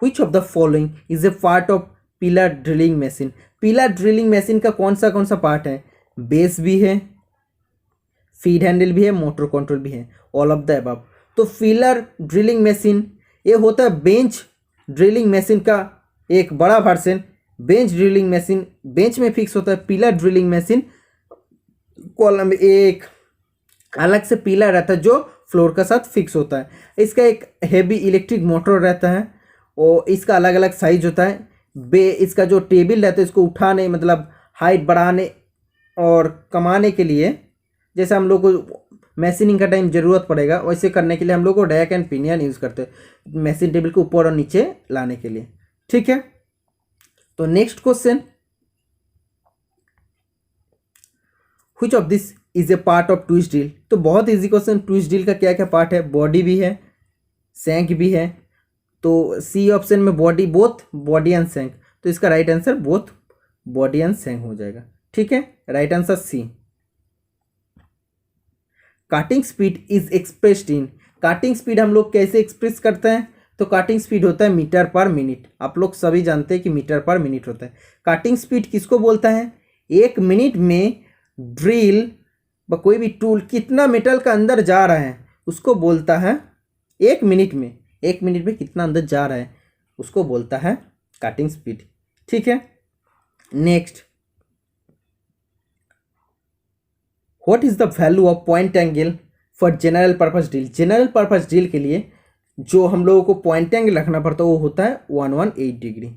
Which of the following is a part of pillar drilling machine? Pillar drilling machine का कौन सा पार्ट है? बेस भी है, फीड हैंडल भी है, मोटर कंट्रोल भी है, ऑल ऑफ द अबव। तो पिलर ड्रिलिंग मशीन ये होता है बेंच ड्रिलिंग मशीन का एक बड़ा version. Bench drilling machine bench में फिक्स होता है, पिलर ड्रिलिंग मशीन कॉलम में एक अलग से पिलर रहता है जो फ्लोर का साथ फिक्स होता है। इसका एक हेवी इलेक्ट्रिक मोटर रहता है और इसका अलग अलग साइज होता है। इसका जो टेबल रहता है इसको उठाने मतलब हाइट बढ़ाने और कमाने के लिए, जैसे हम लोग को मशीनिंग का टाइम ज़रूरत पड़ेगा, वैसे करने के लिए हम लोग को रैक एंड पिनियन यूज़ करते हैं मशीन टेबल को ऊपर और नीचे लाने के लिए। ठीक है, तो next question, which of this is a part of twist drill? तो बहुत इजी क्वेश्चन, ट्विस्ट ड्रिल का क्या क्या पार्ट है? बॉडी भी है, सैंक भी है। तो सी ऑप्शन में body, both body and shank, तो इसका right answer both body and shank हो जाएगा। ठीक है, right answer C. Cutting speed is expressed in, cutting speed हम लोग कैसे एक्सप्रेस करते हैं? तो काटिंग स्पीड होता है मीटर पर मिनट, आप लोग सभी जानते हैं कि मीटर पर मिनट होता है। काटिंग स्पीड किसको बोलता है? एक मिनट में ड्रिल व कोई भी टूल कितना मेटल का अंदर जा रहा है उसको बोलता है, एक मिनट में कितना अंदर जा रहा है उसको बोलता है काटिंग स्पीड। ठीक है, next, what is the value of point angle for general purpose drill? General purpose drill के लिए जो हम लोगों को पॉइंट एंगल रखना पड़ता है वो होता है 118 डिग्री।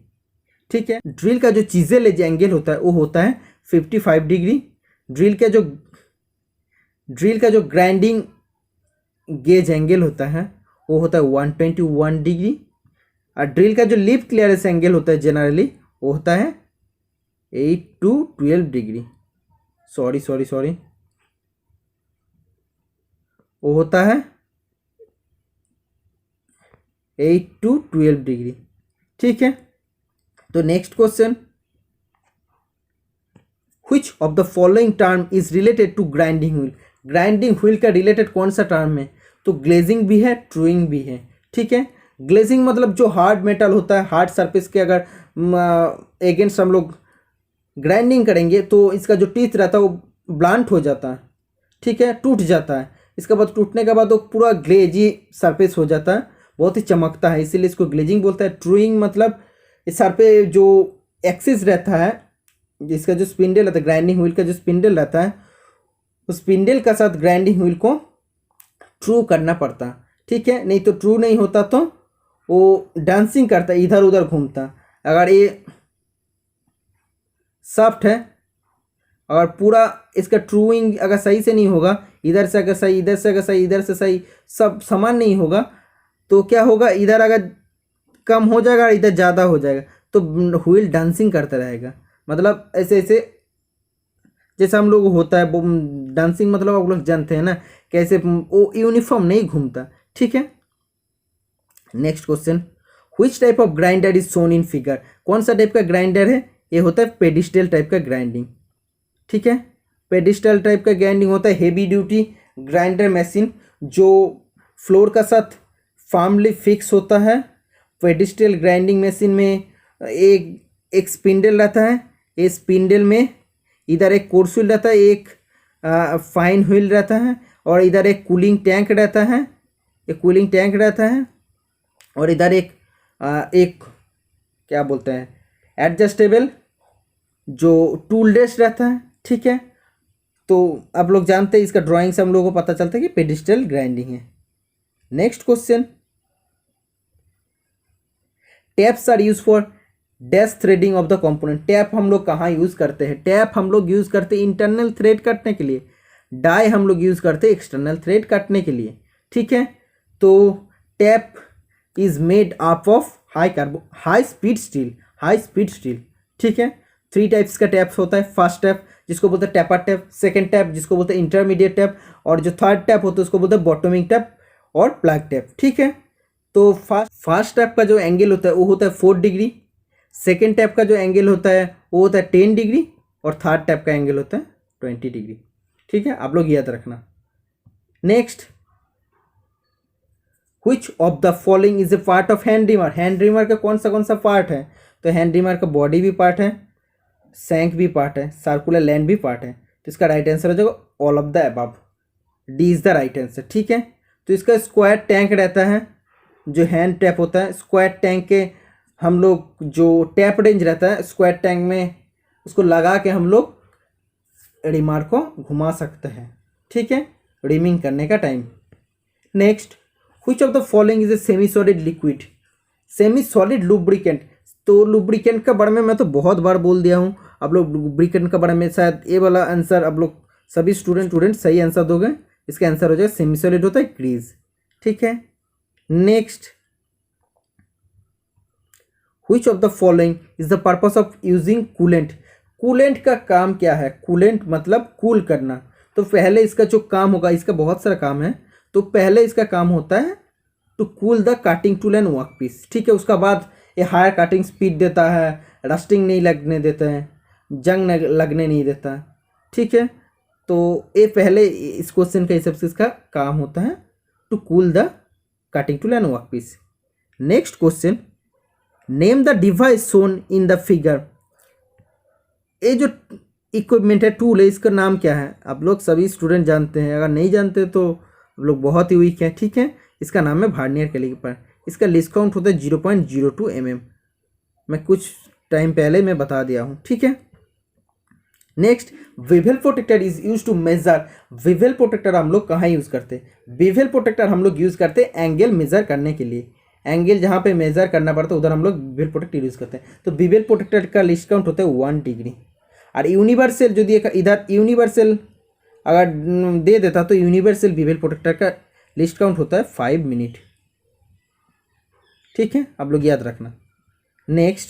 ठीक है, ड्रिल का जो चीज़ें ले एंगल होता है वो होता है 55 डिग्री। ड्रिल का जो ग्राइंडिंग गेज एंगल होता है वो होता है 121 डिग्री। और ड्रिल का जो लिप क्लियरेंस एंगल होता है जनरली वो होता है 8 to 12 डिग्री। सॉरी वो होता है 8 to 12 डिग्री। ठीक है, तो next question, which of the following term is related to grinding wheel? Grinding wheel का रिलेटेड कौन सा टर्म है? तो ग्लेजिंग भी है, ट्रूइंग भी है। ठीक है, ग्लेजिंग मतलब जो हार्ड मेटल होता है, हार्ड सरफेस के अगर अगेंस्ट हम लोग ग्राइंडिंग करेंगे तो इसका जो टीथ रहता है वो ब्लंट हो जाता है। ठीक है, टूट जाता है, इसके बाद टूटने के बाद वो पूरा ग्लेजी सरफेस हो जाता है, बहुत ही चमकता है, इसीलिए इसको ग्लेजिंग बोलता है। ट्रूइंग मतलब इस सर पे जो एक्सिस रहता है, जिसका जो स्पिंडल रहता है, ग्राइंडिंग व्हील का जो स्पिंडल रहता है, उस स्पिंडल का साथ ग्राइंडिंग व्हील को ट्रू करना पड़ता है। ठीक है, नहीं तो ट्रू नहीं होता तो वो डांसिंग करता है, इधर उधर घूमता। अगर ये सॉफ्ट है, अगर पूरा इसका ट्रूइंग अगर सही से नहीं होगा, इधर से अगर सही, इधर से अगर सही, इधर से सही, सब समान नहीं होगा, तो क्या होगा, इधर अगर कम हो जाएगा और इधर ज़्यादा हो जाएगा, तो व्हील डांसिंग करता रहेगा। मतलब ऐसे ऐसे जैसे हम लोग होता है डांसिंग, मतलब आप लोग जानते हैं ना कैसे, वो यूनिफॉर्म नहीं घूमता। ठीक है, next question, which type of grinder is shown in figure? कौन सा टाइप का ग्राइंडर है? ये होता है पेडिस्टल टाइप का ग्राइंडिंग। ठीक है, पेडिस्टल टाइप का ग्राइंडिंग होता है हेवी ड्यूटी ग्राइंडर मशीन जो फ्लोर का साथ फर्मली फिक्स होता है। पेडिस्टल ग्राइंडिंग मशीन में एक स्पिंडल रहता है, ये स्पिंडल में इधर एक कोर्स व्हील रहता है, एक फाइन व्हील रहता है, और इधर एक कूलिंग टैंक रहता है, एक कूलिंग टैंक रहता है, और इधर एक क्या बोलते हैं, एडजस्टेबल जो टूल डेस्क रहता है, ठीक है, तो आप लोग जानते हैं इसका ड्राइंग से हम लोगों को पता चलता है कि पेडिस्टल ग्राइंडिंग है। Next question, taps are use for dash threading of the component. Tap हम लोग कहाँ यूज करते हैं? टैप हम लोग यूज करते हैं इंटरनल थ्रेड काटने के लिए, डाई हम लोग यूज करते हैं एक्सटर्नल थ्रेड काटने के लिए। ठीक है, तो tap is made up of high speed steel. ठीक है, 3 टाइप्स का टैप्स होता है। फर्स्ट टैप जिसको बोलते हैं टैपर टैप, सेकेंड टैप जिसको बोलते हैं इंटरमीडिएट टैप, और जो थर्ड टैप होता है उसको बोलते हैं बॉटमिंग टैप और प्लग टैप। ठीक है, तो फर्स्ट टैप का जो एंगल होता है वो होता है 4 डिग्री, सेकेंड टैप का जो एंगल होता है वो होता है 10 डिग्री, और थर्ड टैप का एंगल होता है 20 डिग्री। ठीक है, आप लोग याद रखना। Next, which of the following is a part of hand reamer. Hand reamer का कौन सा पार्ट है? तो हैंड रीमर का बॉडी भी पार्ट है, सैंक भी पार्ट है, सर्कुलर लैंड भी पार्ट है। तो इसका राइट आंसर हो जाएगा all of the above, D is the right answer. ठीक है, तो इसका स्क्वायर टैंक रहता है, जो हैंड टैप होता है स्क्वायर टैंक के हम लोग जो टैप रेंज रहता है स्क्वायर टैंक में उसको लगा के हम लोग रिमार को घुमा सकते हैं। ठीक है, रिमिंग करने का time. Next, which of the following is a semi solid liquid. Semi solid lubricant, तो लुब्रिकेंट का बारे में मैं तो बहुत बार बोल दिया हूँ, आप लोग लुब्रिकेंट का बारे में शायद ये वाला आंसर आप लोग सभी स्टूडेंट सही आंसर दोगे। इसका आंसर हो जाएगा सेमी सॉलिड होता है ग्रीज। ठीक है, next, which of the following is the purpose of using coolant. Coolant का काम क्या है? कूलेंट मतलब कूल करना। तो पहले इसका जो काम होगा, इसका बहुत सारा काम है, तो पहले इसका काम होता है to cool the cutting tool and work piece. ठीक है, उसका बाद ये हायर कटिंग स्पीड देता है, रस्टिंग नहीं लगने देता है, जंग लगने नहीं देता। ठीक है, तो ये पहले इस क्वेश्चन के हिसाब से इसका काम होता है to cool the cutting tool and work piece. Next question, name the device shown in the figure. ये जो इक्विपमेंट है, टूल है, इसका नाम क्या है? आप लोग सभी स्टूडेंट जानते हैं, अगर नहीं जानते तो आप लोग बहुत ही वीक हैं। ठीक है, इसका नाम है वर्नियर कैलिपर। इसका लीस्ट काउंट होता है 0.02 mm। मैं कुछ टाइम पहले मैं बता दिया हूँ। ठीक है, next, bevel protractor is use to measure. Bevel protractor हम लोग कहाँ यूज करते हैं? बेवल प्रोटेक्टर हम लोग यूज करते हैं एंगल मेजर करने के लिए। एंगल जहाँ पे मेजर करना पड़ता है उधर हम लोग बेवल प्रोटेक्टर यूज करते हैं। तो बेवल प्रोटेक्टर का लिस्ट काउंट होता है 1 डिग्री। और यूनिवर्सल जो दिए इधर यूनिवर्सल अगर दे देता तो यूनिवर्सल बेवल प्रोटेक्टर का लिस्ट काउंट होता है 5 मिनट। ठीक है, आप लोग याद रखना। Next,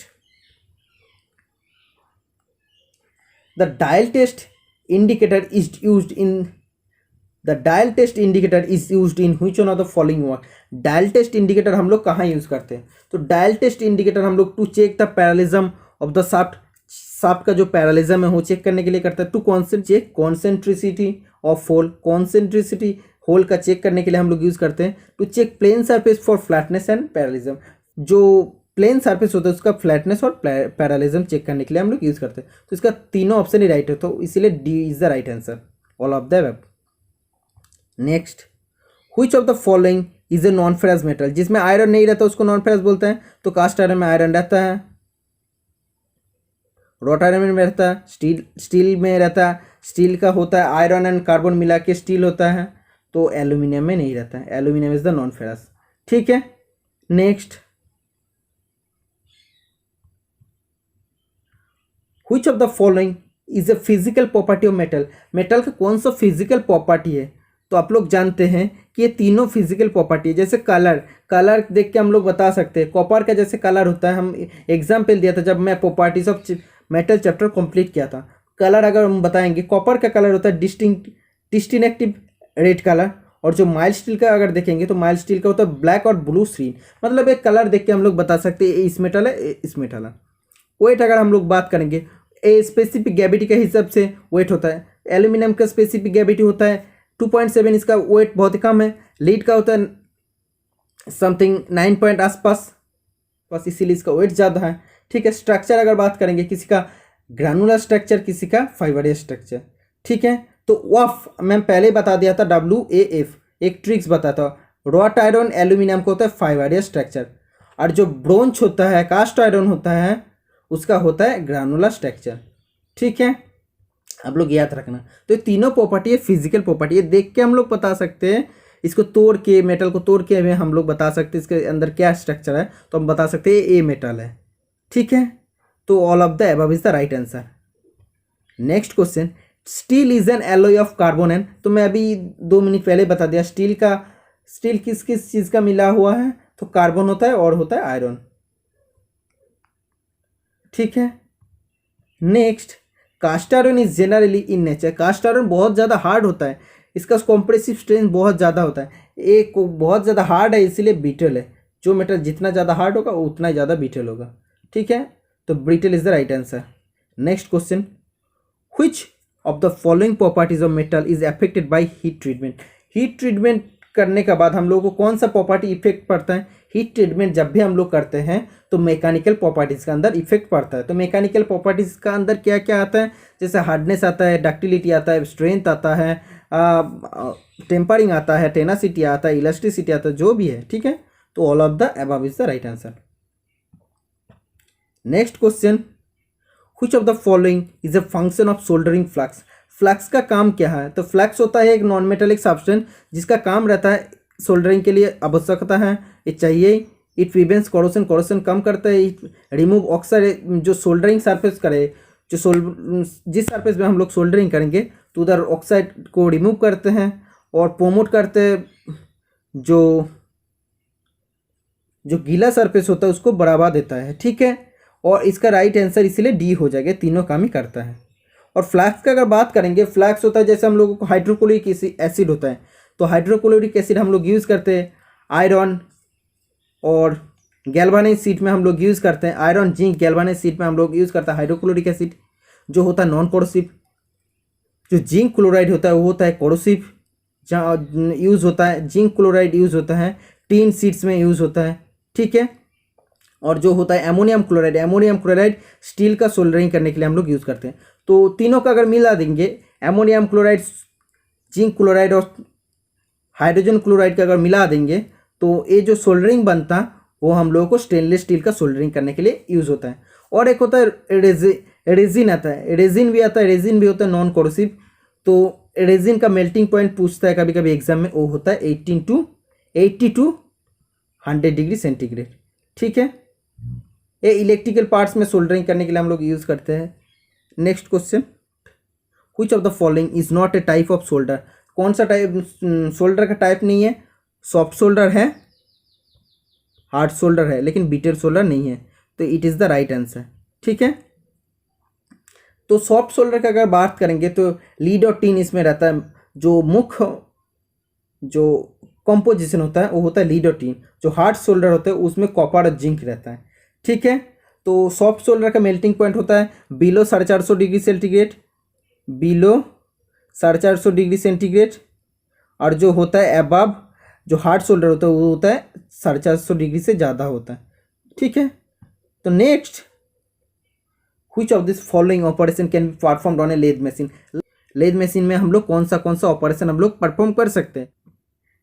the dial test indicator is used in which one of the following work. Dial test indicator हम लोग कहाँ यूज करते हैं? तो डायल टेस्ट इंडिकेटर हम लोग to check the parallelism of the shaft का जो पैरेललिज्म है वो चेक करने के लिए करता है। To check concentricity of hole, concentricity hole का चेक करने के लिए हम लोग यूज करते हैं। To check plane surface for flatness and parallelism, जो प्लेन सरफेस होता है उसका फ्लैटनेस और पैरेललिज्म चेक करने के लिए हम लोग यूज करते हैं। तो इसका तीनों ऑप्शन ही राइट है, तो इसीलिए D is the right answer, all of the above. Next, which of the following is a non ferrous metal. जिसमें आयरन नहीं रहता उसको नॉन फेरस बोलते हैं। तो कास्ट आयरन में आयरन रहता है, रॉट आयरन में रहता है, स्टील में रहता है, स्टील का होता है आयरन एंड कार्बन मिला के स्टील होता है। तो एल्यूमिनियम में नहीं रहता है, aluminium is the non ferrous. ठीक है, next, which of the following is a physical property of metal. Metal का कौन सा फिजिकल प्रॉपर्टी है? तो आप लोग जानते हैं कि ये तीनों फिजिकल प्रॉपर्टी है। जैसे कलर देख के हम लोग बता सकते हैं। कॉपर का जैसे कलर होता है, हम एग्जाम्पल दिया था जब मैं properties of metal chapter complete किया था। कलर अगर हम बताएंगे, कॉपर का कलर होता है डिस्टिंक्टिव रेड कलर, और जो माइल्ड स्टील का अगर देखेंगे तो माइल्ड स्टील का होता है ब्लैक और ब्लू स्क्रीन। मतलब एक कलर देख के हम लोग बता सकते हैं इस मेटल है, इस मेटल है। वेट अगर हम लोग बात करेंगे, ए स्पेसिफिक ग्रेविटी के हिसाब से वेट होता है। एल्यूमिनियम का स्पेसिफिक ग्रेविटी होता है 2.7, इसका वेट बहुत ही कम है। लीड का होता है समथिंग 9 पॉइंट आसपास, बस इसीलिए इसका वेट ज़्यादा है। ठीक है, स्ट्रक्चर अगर बात करेंगे, किसी का ग्रानुलर स्ट्रक्चर, किसी का फाइबरियस स्ट्रक्चर। ठीक है, तो वफ मैं पहले बता दिया था, WAF एक ट्रिक्स बताता। रॉट आयरन एल्यूमिनियम का होता है फाइबरियस स्ट्रक्चर, और जो ब्रोंज होता है, कास्ट आयरन होता है, उसका होता है ग्रानुलर स्ट्रक्चर। ठीक है, आप लोग याद रखना। तो ये तीनों प्रॉपर्टी है फिजिकल प्रॉपर्टी, ये देख के हम लोग बता सकते हैं, इसको तोड़ के, मेटल को तोड़ के हमें हम लोग बता सकते हैं इसके अंदर क्या स्ट्रक्चर है, तो हम बता सकते हैं ए मेटल है। ठीक है, तो all of the above is the right answer. Next question, steel is an alloy of carbon and, तो मैं अभी 2 मिनट पहले बता दिया स्टील किस किस चीज़ का मिला हुआ है, तो कार्बन होता है और होता है आयरन। ठीक है, next, cast iron is generally in nature, cast iron बहुत ज़्यादा हार्ड होता है, इसका कॉम्प्रेसिव स्ट्रेंथ बहुत ज़्यादा होता है, एक बहुत ज़्यादा हार्ड है इसीलिए ब्रिटल है, जो मेटल जितना ज़्यादा हार्ड होगा उतना ही ज़्यादा ब्रिटल होगा। ठीक है, तो brittle is the right answer. Next question, which of the following properties of metal is affected by heat treatment, heat treatment करने के बाद हम लोग को कौन सा प्रॉपर्टी इफेक्ट पड़ता है, हीट ट्रीटमेंट जब भी हम लोग करते हैं तो मैकेनिकल प्रॉपर्टीज़ का अंदर इफेक्ट पड़ता है। तो मैकेनिकल प्रॉपर्टीज़ का अंदर क्या क्या आता है, जैसे हार्डनेस आता है, डक्टिलिटी आता है, स्ट्रेंथ आता है, टेम्परिंग आता है, टेनासिटी आता है, इलास्टिसिटी आता है, जो भी है। ठीक है, तो all of the above is the right answer. Next question, which of the following is a function of soldering flux, flux का काम क्या है, तो फ्लक्स होता है एक नॉन मेटेलिक सब्सटेंस जिसका काम रहता है सोल्डरिंग के लिए आवश्यकता है, ये चाहिए, इट प्रिवेंट्स कोरोशन, कोरोशन कम करता है, रिमूव ऑक्साइड, जो सोल्डरिंग सरफेस करे, जिस सरफेस में हम लोग सोल्डरिंग करेंगे तो उधर ऑक्साइड को रिमूव करते हैं, और प्रोमोट करते हैं जो गीला सरफेस होता है उसको बढ़ावा देता है। ठीक है, और इसका राइट आंसर इसलिए डी हो जाएगा, तीनों काम ही करता है। और फ्लैक्स का अगर बात करेंगे, फ्लैक्स होता है जैसे हम लोगों को हाइड्रोक्लोरिक एसिड होता है, तो हाइड्रोक्लोरिक एसिड हम लोग यूज़ करते हैं आयरन और गैल्वानाइज शीट में हम लोग यूज़ करते हैं, आयरन जिंक गैल्वानाइज शीट में हम लोग यूज़ करते हैं हाइड्रोक्लोरिक एसिड, जो होता है नॉन कोरोसिव। जो जिंक क्लोराइड होता है वो होता है कोरोसिव, जहाँ यूज़ होता है जिंक क्लोराइड यूज़ होता है टीन शीट्स में यूज़ होता है। ठीक है, और जो होता है अमोनियम क्लोराइड स्टील का सोल्डरिंग करने के लिए हम लोग यूज़ करते हैं। तो तीनों का अगर मिला देंगे, अमोनियम क्लोराइड, जिंक क्लोराइड और हाइड्रोजन क्लोराइड का अगर मिला देंगे, तो ये जो सोल्डरिंग बनता वो हम लोगों को स्टेनलेस स्टील का सोल्डरिंग करने के लिए यूज़ होता है। और एक होता है रेजिन आता है, रेजिन भी आता है, रेजिन भी होता है नॉन कोरोसिव। तो रेजिन का मेल्टिंग पॉइंट पूछता है कभी कभी एग्जाम में, वो होता है 80 to 100 डिग्री सेंटीग्रेड। ठीक है, ये इलेक्ट्रिकल पार्ट्स में सोल्डरिंग करने के लिए हम लोग यूज़ करते हैं। Next question, which of the following is not a type of solder, कौन सा टाइप सोल्डर का टाइप नहीं है, सॉफ्ट सोल्डर है, हार्ड सोल्डर है, लेकिन बिटर सोल्डर नहीं है, तो it is the right answer. ठीक है, तो सॉफ्ट सोल्डर का अगर बात करेंगे तो लीड और टीन इसमें रहता है, जो मुख्य जो कॉम्पोजिशन होता है वो होता है लीड और टीन, जो हार्ड सोल्डर होता है उसमें कॉपर और जिंक रहता है। ठीक है, तो सॉफ्ट सोल्डर का मेल्टिंग पॉइंट होता है below 450 degree centigrade, below 450 degree centigrade, और जो होता है अबव जो हार्ड सोल्डर होता है वो होता है 450 डिग्री से ज़्यादा होता है। ठीक है, तो next, which of this following operation can be performed on a lathe machine, lathe machine में हम लोग कौन सा ऑपरेशन हम लोग परफॉर्म कर सकते हैं,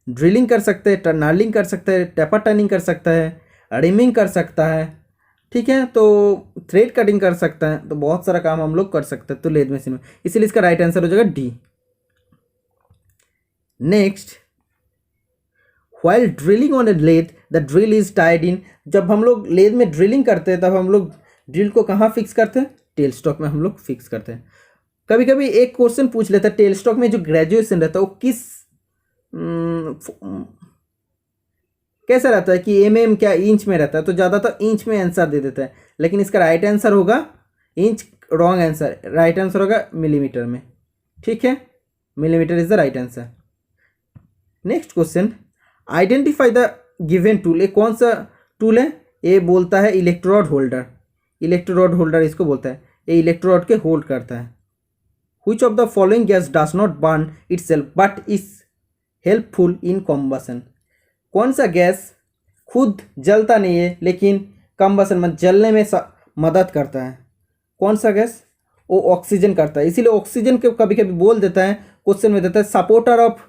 ड्रिलिंग कर सकते हैं, टर्नलिंग कर सकते हैं, टेपर टर्निंग कर सकता है, रिमिंग कर सकता है। ठीक है, तो थ्रेड कटिंग कर सकता है, तो बहुत सारा काम हम लोग कर सकते हैं तो लेथ मशीन में, इसीलिए इसका राइट आंसर हो जाएगा D. Next, while drilling on a lathe the drill is tied in, जब हम लोग लेथ में ड्रिलिंग करते हैं तब हम लोग ड्रिल को कहाँ फिक्स करते हैं, टेल स्टॉक में हम लोग फिक्स करते हैं। कभी कभी एक क्वेश्चन पूछ लेता है टेल स्टॉक में जो ग्रेजुएशन रहता है वो किस कैसा रहता है कि एम क्या इंच में रहता है, तो ज़्यादातर इंच में आंसर दे देता है, लेकिन इसका राइट आंसर होगा inch, wrong answer, right answer होगा मिलीमीटर में। ठीक है, millimetre is the right answer. Next question, identify the given tool, ये कौन सा टूल है, ये बोलता है इलेक्ट्रोड होल्डर, इलेक्ट्रोड होल्डर इसको बोलता है, ये इलेक्ट्रोड के होल्ड करता है। Which of the following gas does not burn itself but is helpful in combustion, कौन सा गैस खुद जलता नहीं है लेकिन कम्बसन में जलने में मदद करता है, कौन सा गैस, वो ऑक्सीजन करता है, इसीलिए ऑक्सीजन को कभी कभी बोल देता है, क्वेश्चन में देता है सपोर्टर ऑफ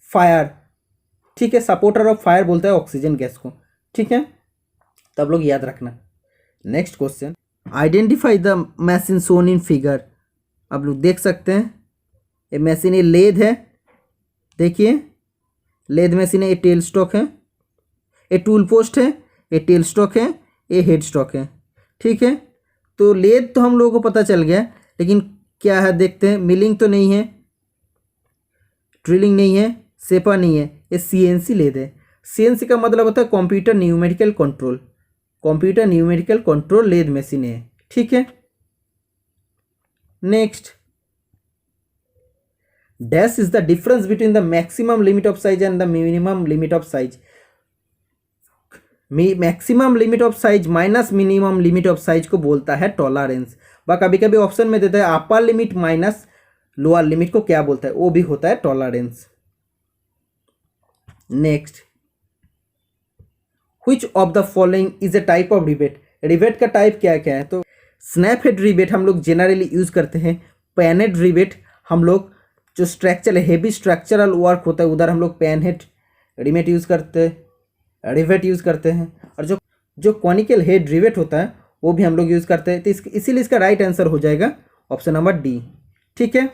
फायर। ठीक है, सपोर्टर ऑफ फायर बोलता है ऑक्सीजन गैस को। ठीक है, तब लोग याद रखना। Next question, identify the machine shown in figure, आप लोग देख सकते हैं ये मशीन, ये लेद है, देखिए लेद मशीन है, ये टेल स्टॉक है, ये टूल पोस्ट है, ये टेल स्टॉक है, ये हेड स्टॉक है। ठीक है, तो लेद तो हम लोगों को पता चल गया, लेकिन क्या है देखते हैं। मिलिंग तो नहीं है, ड्रिलिंग नहीं है, सेपा नहीं है, ये सीएनसी लेद है। सीएनसी का मतलब होता है computer numerical control, computer numerical control lathe machine है। ठीक है, next, dash is the difference between the maximum limit of size and the minimum limit of size. Maximum limit of size minus minimum limit of size को बोलता है tolerance. व कभी कभी option में देता है upper limit minus lower limit को क्या बोलता है, वो भी होता है tolerance. Next, which of the following is a type of rivet. Rivet का टाइप क्या क्या है, तो स्नैप हेड रिवेट हम लोग जनरली यूज करते हैं। पैन हेड रिवेट हम लोग जो स्ट्रक्चर हेवी स्ट्रक्चरल वर्क होता है उधर हम लोग पैन हेड रिवेट यूज करते हैं, रिवेट यूज करते हैं। और जो कॉनिकल हेड रिवेट होता है वो भी हम लोग यूज करते हैं। तो इसीलिए इसका राइट आंसर हो जाएगा ऑप्शन नंबर डी। ठीक है,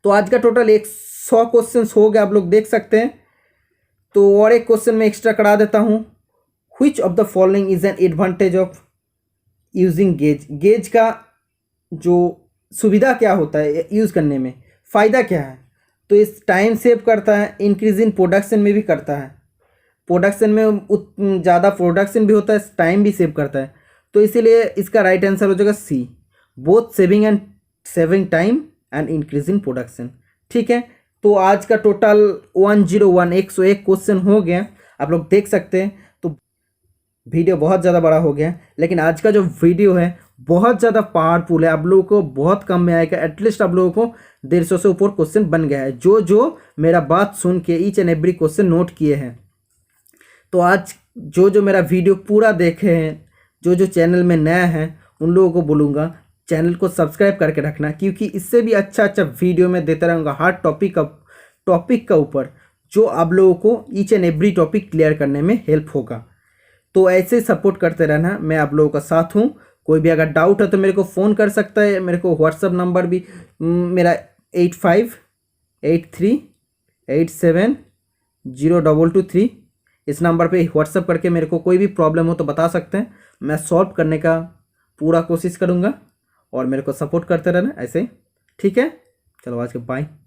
तो आज का टोटल 100 क्वेश्चन हो गया, आप लोग देख सकते हैं। तो और एक क्वेश्चन मैं एक्स्ट्रा करा देता हूँ। Which of the following is an advantage of using gauge. Gauge का जो सुविधा क्या होता है यूज़ करने में, फ़ायदा क्या है, तो इस टाइम सेव करता है, इंक्रीज इन प्रोडक्शन में भी करता है, प्रोडक्शन में ज़्यादा प्रोडक्शन भी होता है, टाइम भी सेव करता है। तो इसीलिए इसका राइट आंसर हो जाएगा C, both saving time and increase in production. ठीक है, तो आज का टोटल 101 क्वेश्चन हो गया, आप लोग देख सकते हैं। तो वीडियो बहुत ज़्यादा बड़ा हो गया, लेकिन आज का जो वीडियो है बहुत ज़्यादा पावरफुल है, आप लोगों को बहुत कम में आएगा। एटलीस्ट आप लोगों को 150 से ऊपर क्वेश्चन बन गया है, जो मेरा बात सुन के each and every question note किए हैं। तो आज जो मेरा वीडियो पूरा देखे हैं, जो चैनल में नया है, उन लोगों को बोलूँगा चैनल को सब्सक्राइब करके रखना, क्योंकि इससे भी अच्छा वीडियो मैं देता रहूँगा हर टॉपिक का ऊपर, जो आप लोगों को each and every topic clear करने में हेल्प होगा। तो ऐसे सपोर्ट करते रहना, मैं आप लोगों का साथ हूँ। कोई भी अगर डाउट है तो मेरे को फ़ोन कर सकता है, मेरे को व्हाट्सअप नंबर भी मेरा 8583870223, इस नंबर पे व्हाट्सअप करके मेरे को कोई भी प्रॉब्लम हो तो बता सकते हैं, मैं सॉल्व करने का पूरा कोशिश करूँगा। और मेरे को सपोर्ट करते रहना ऐसे। ठीक है, चलो आज के बाय।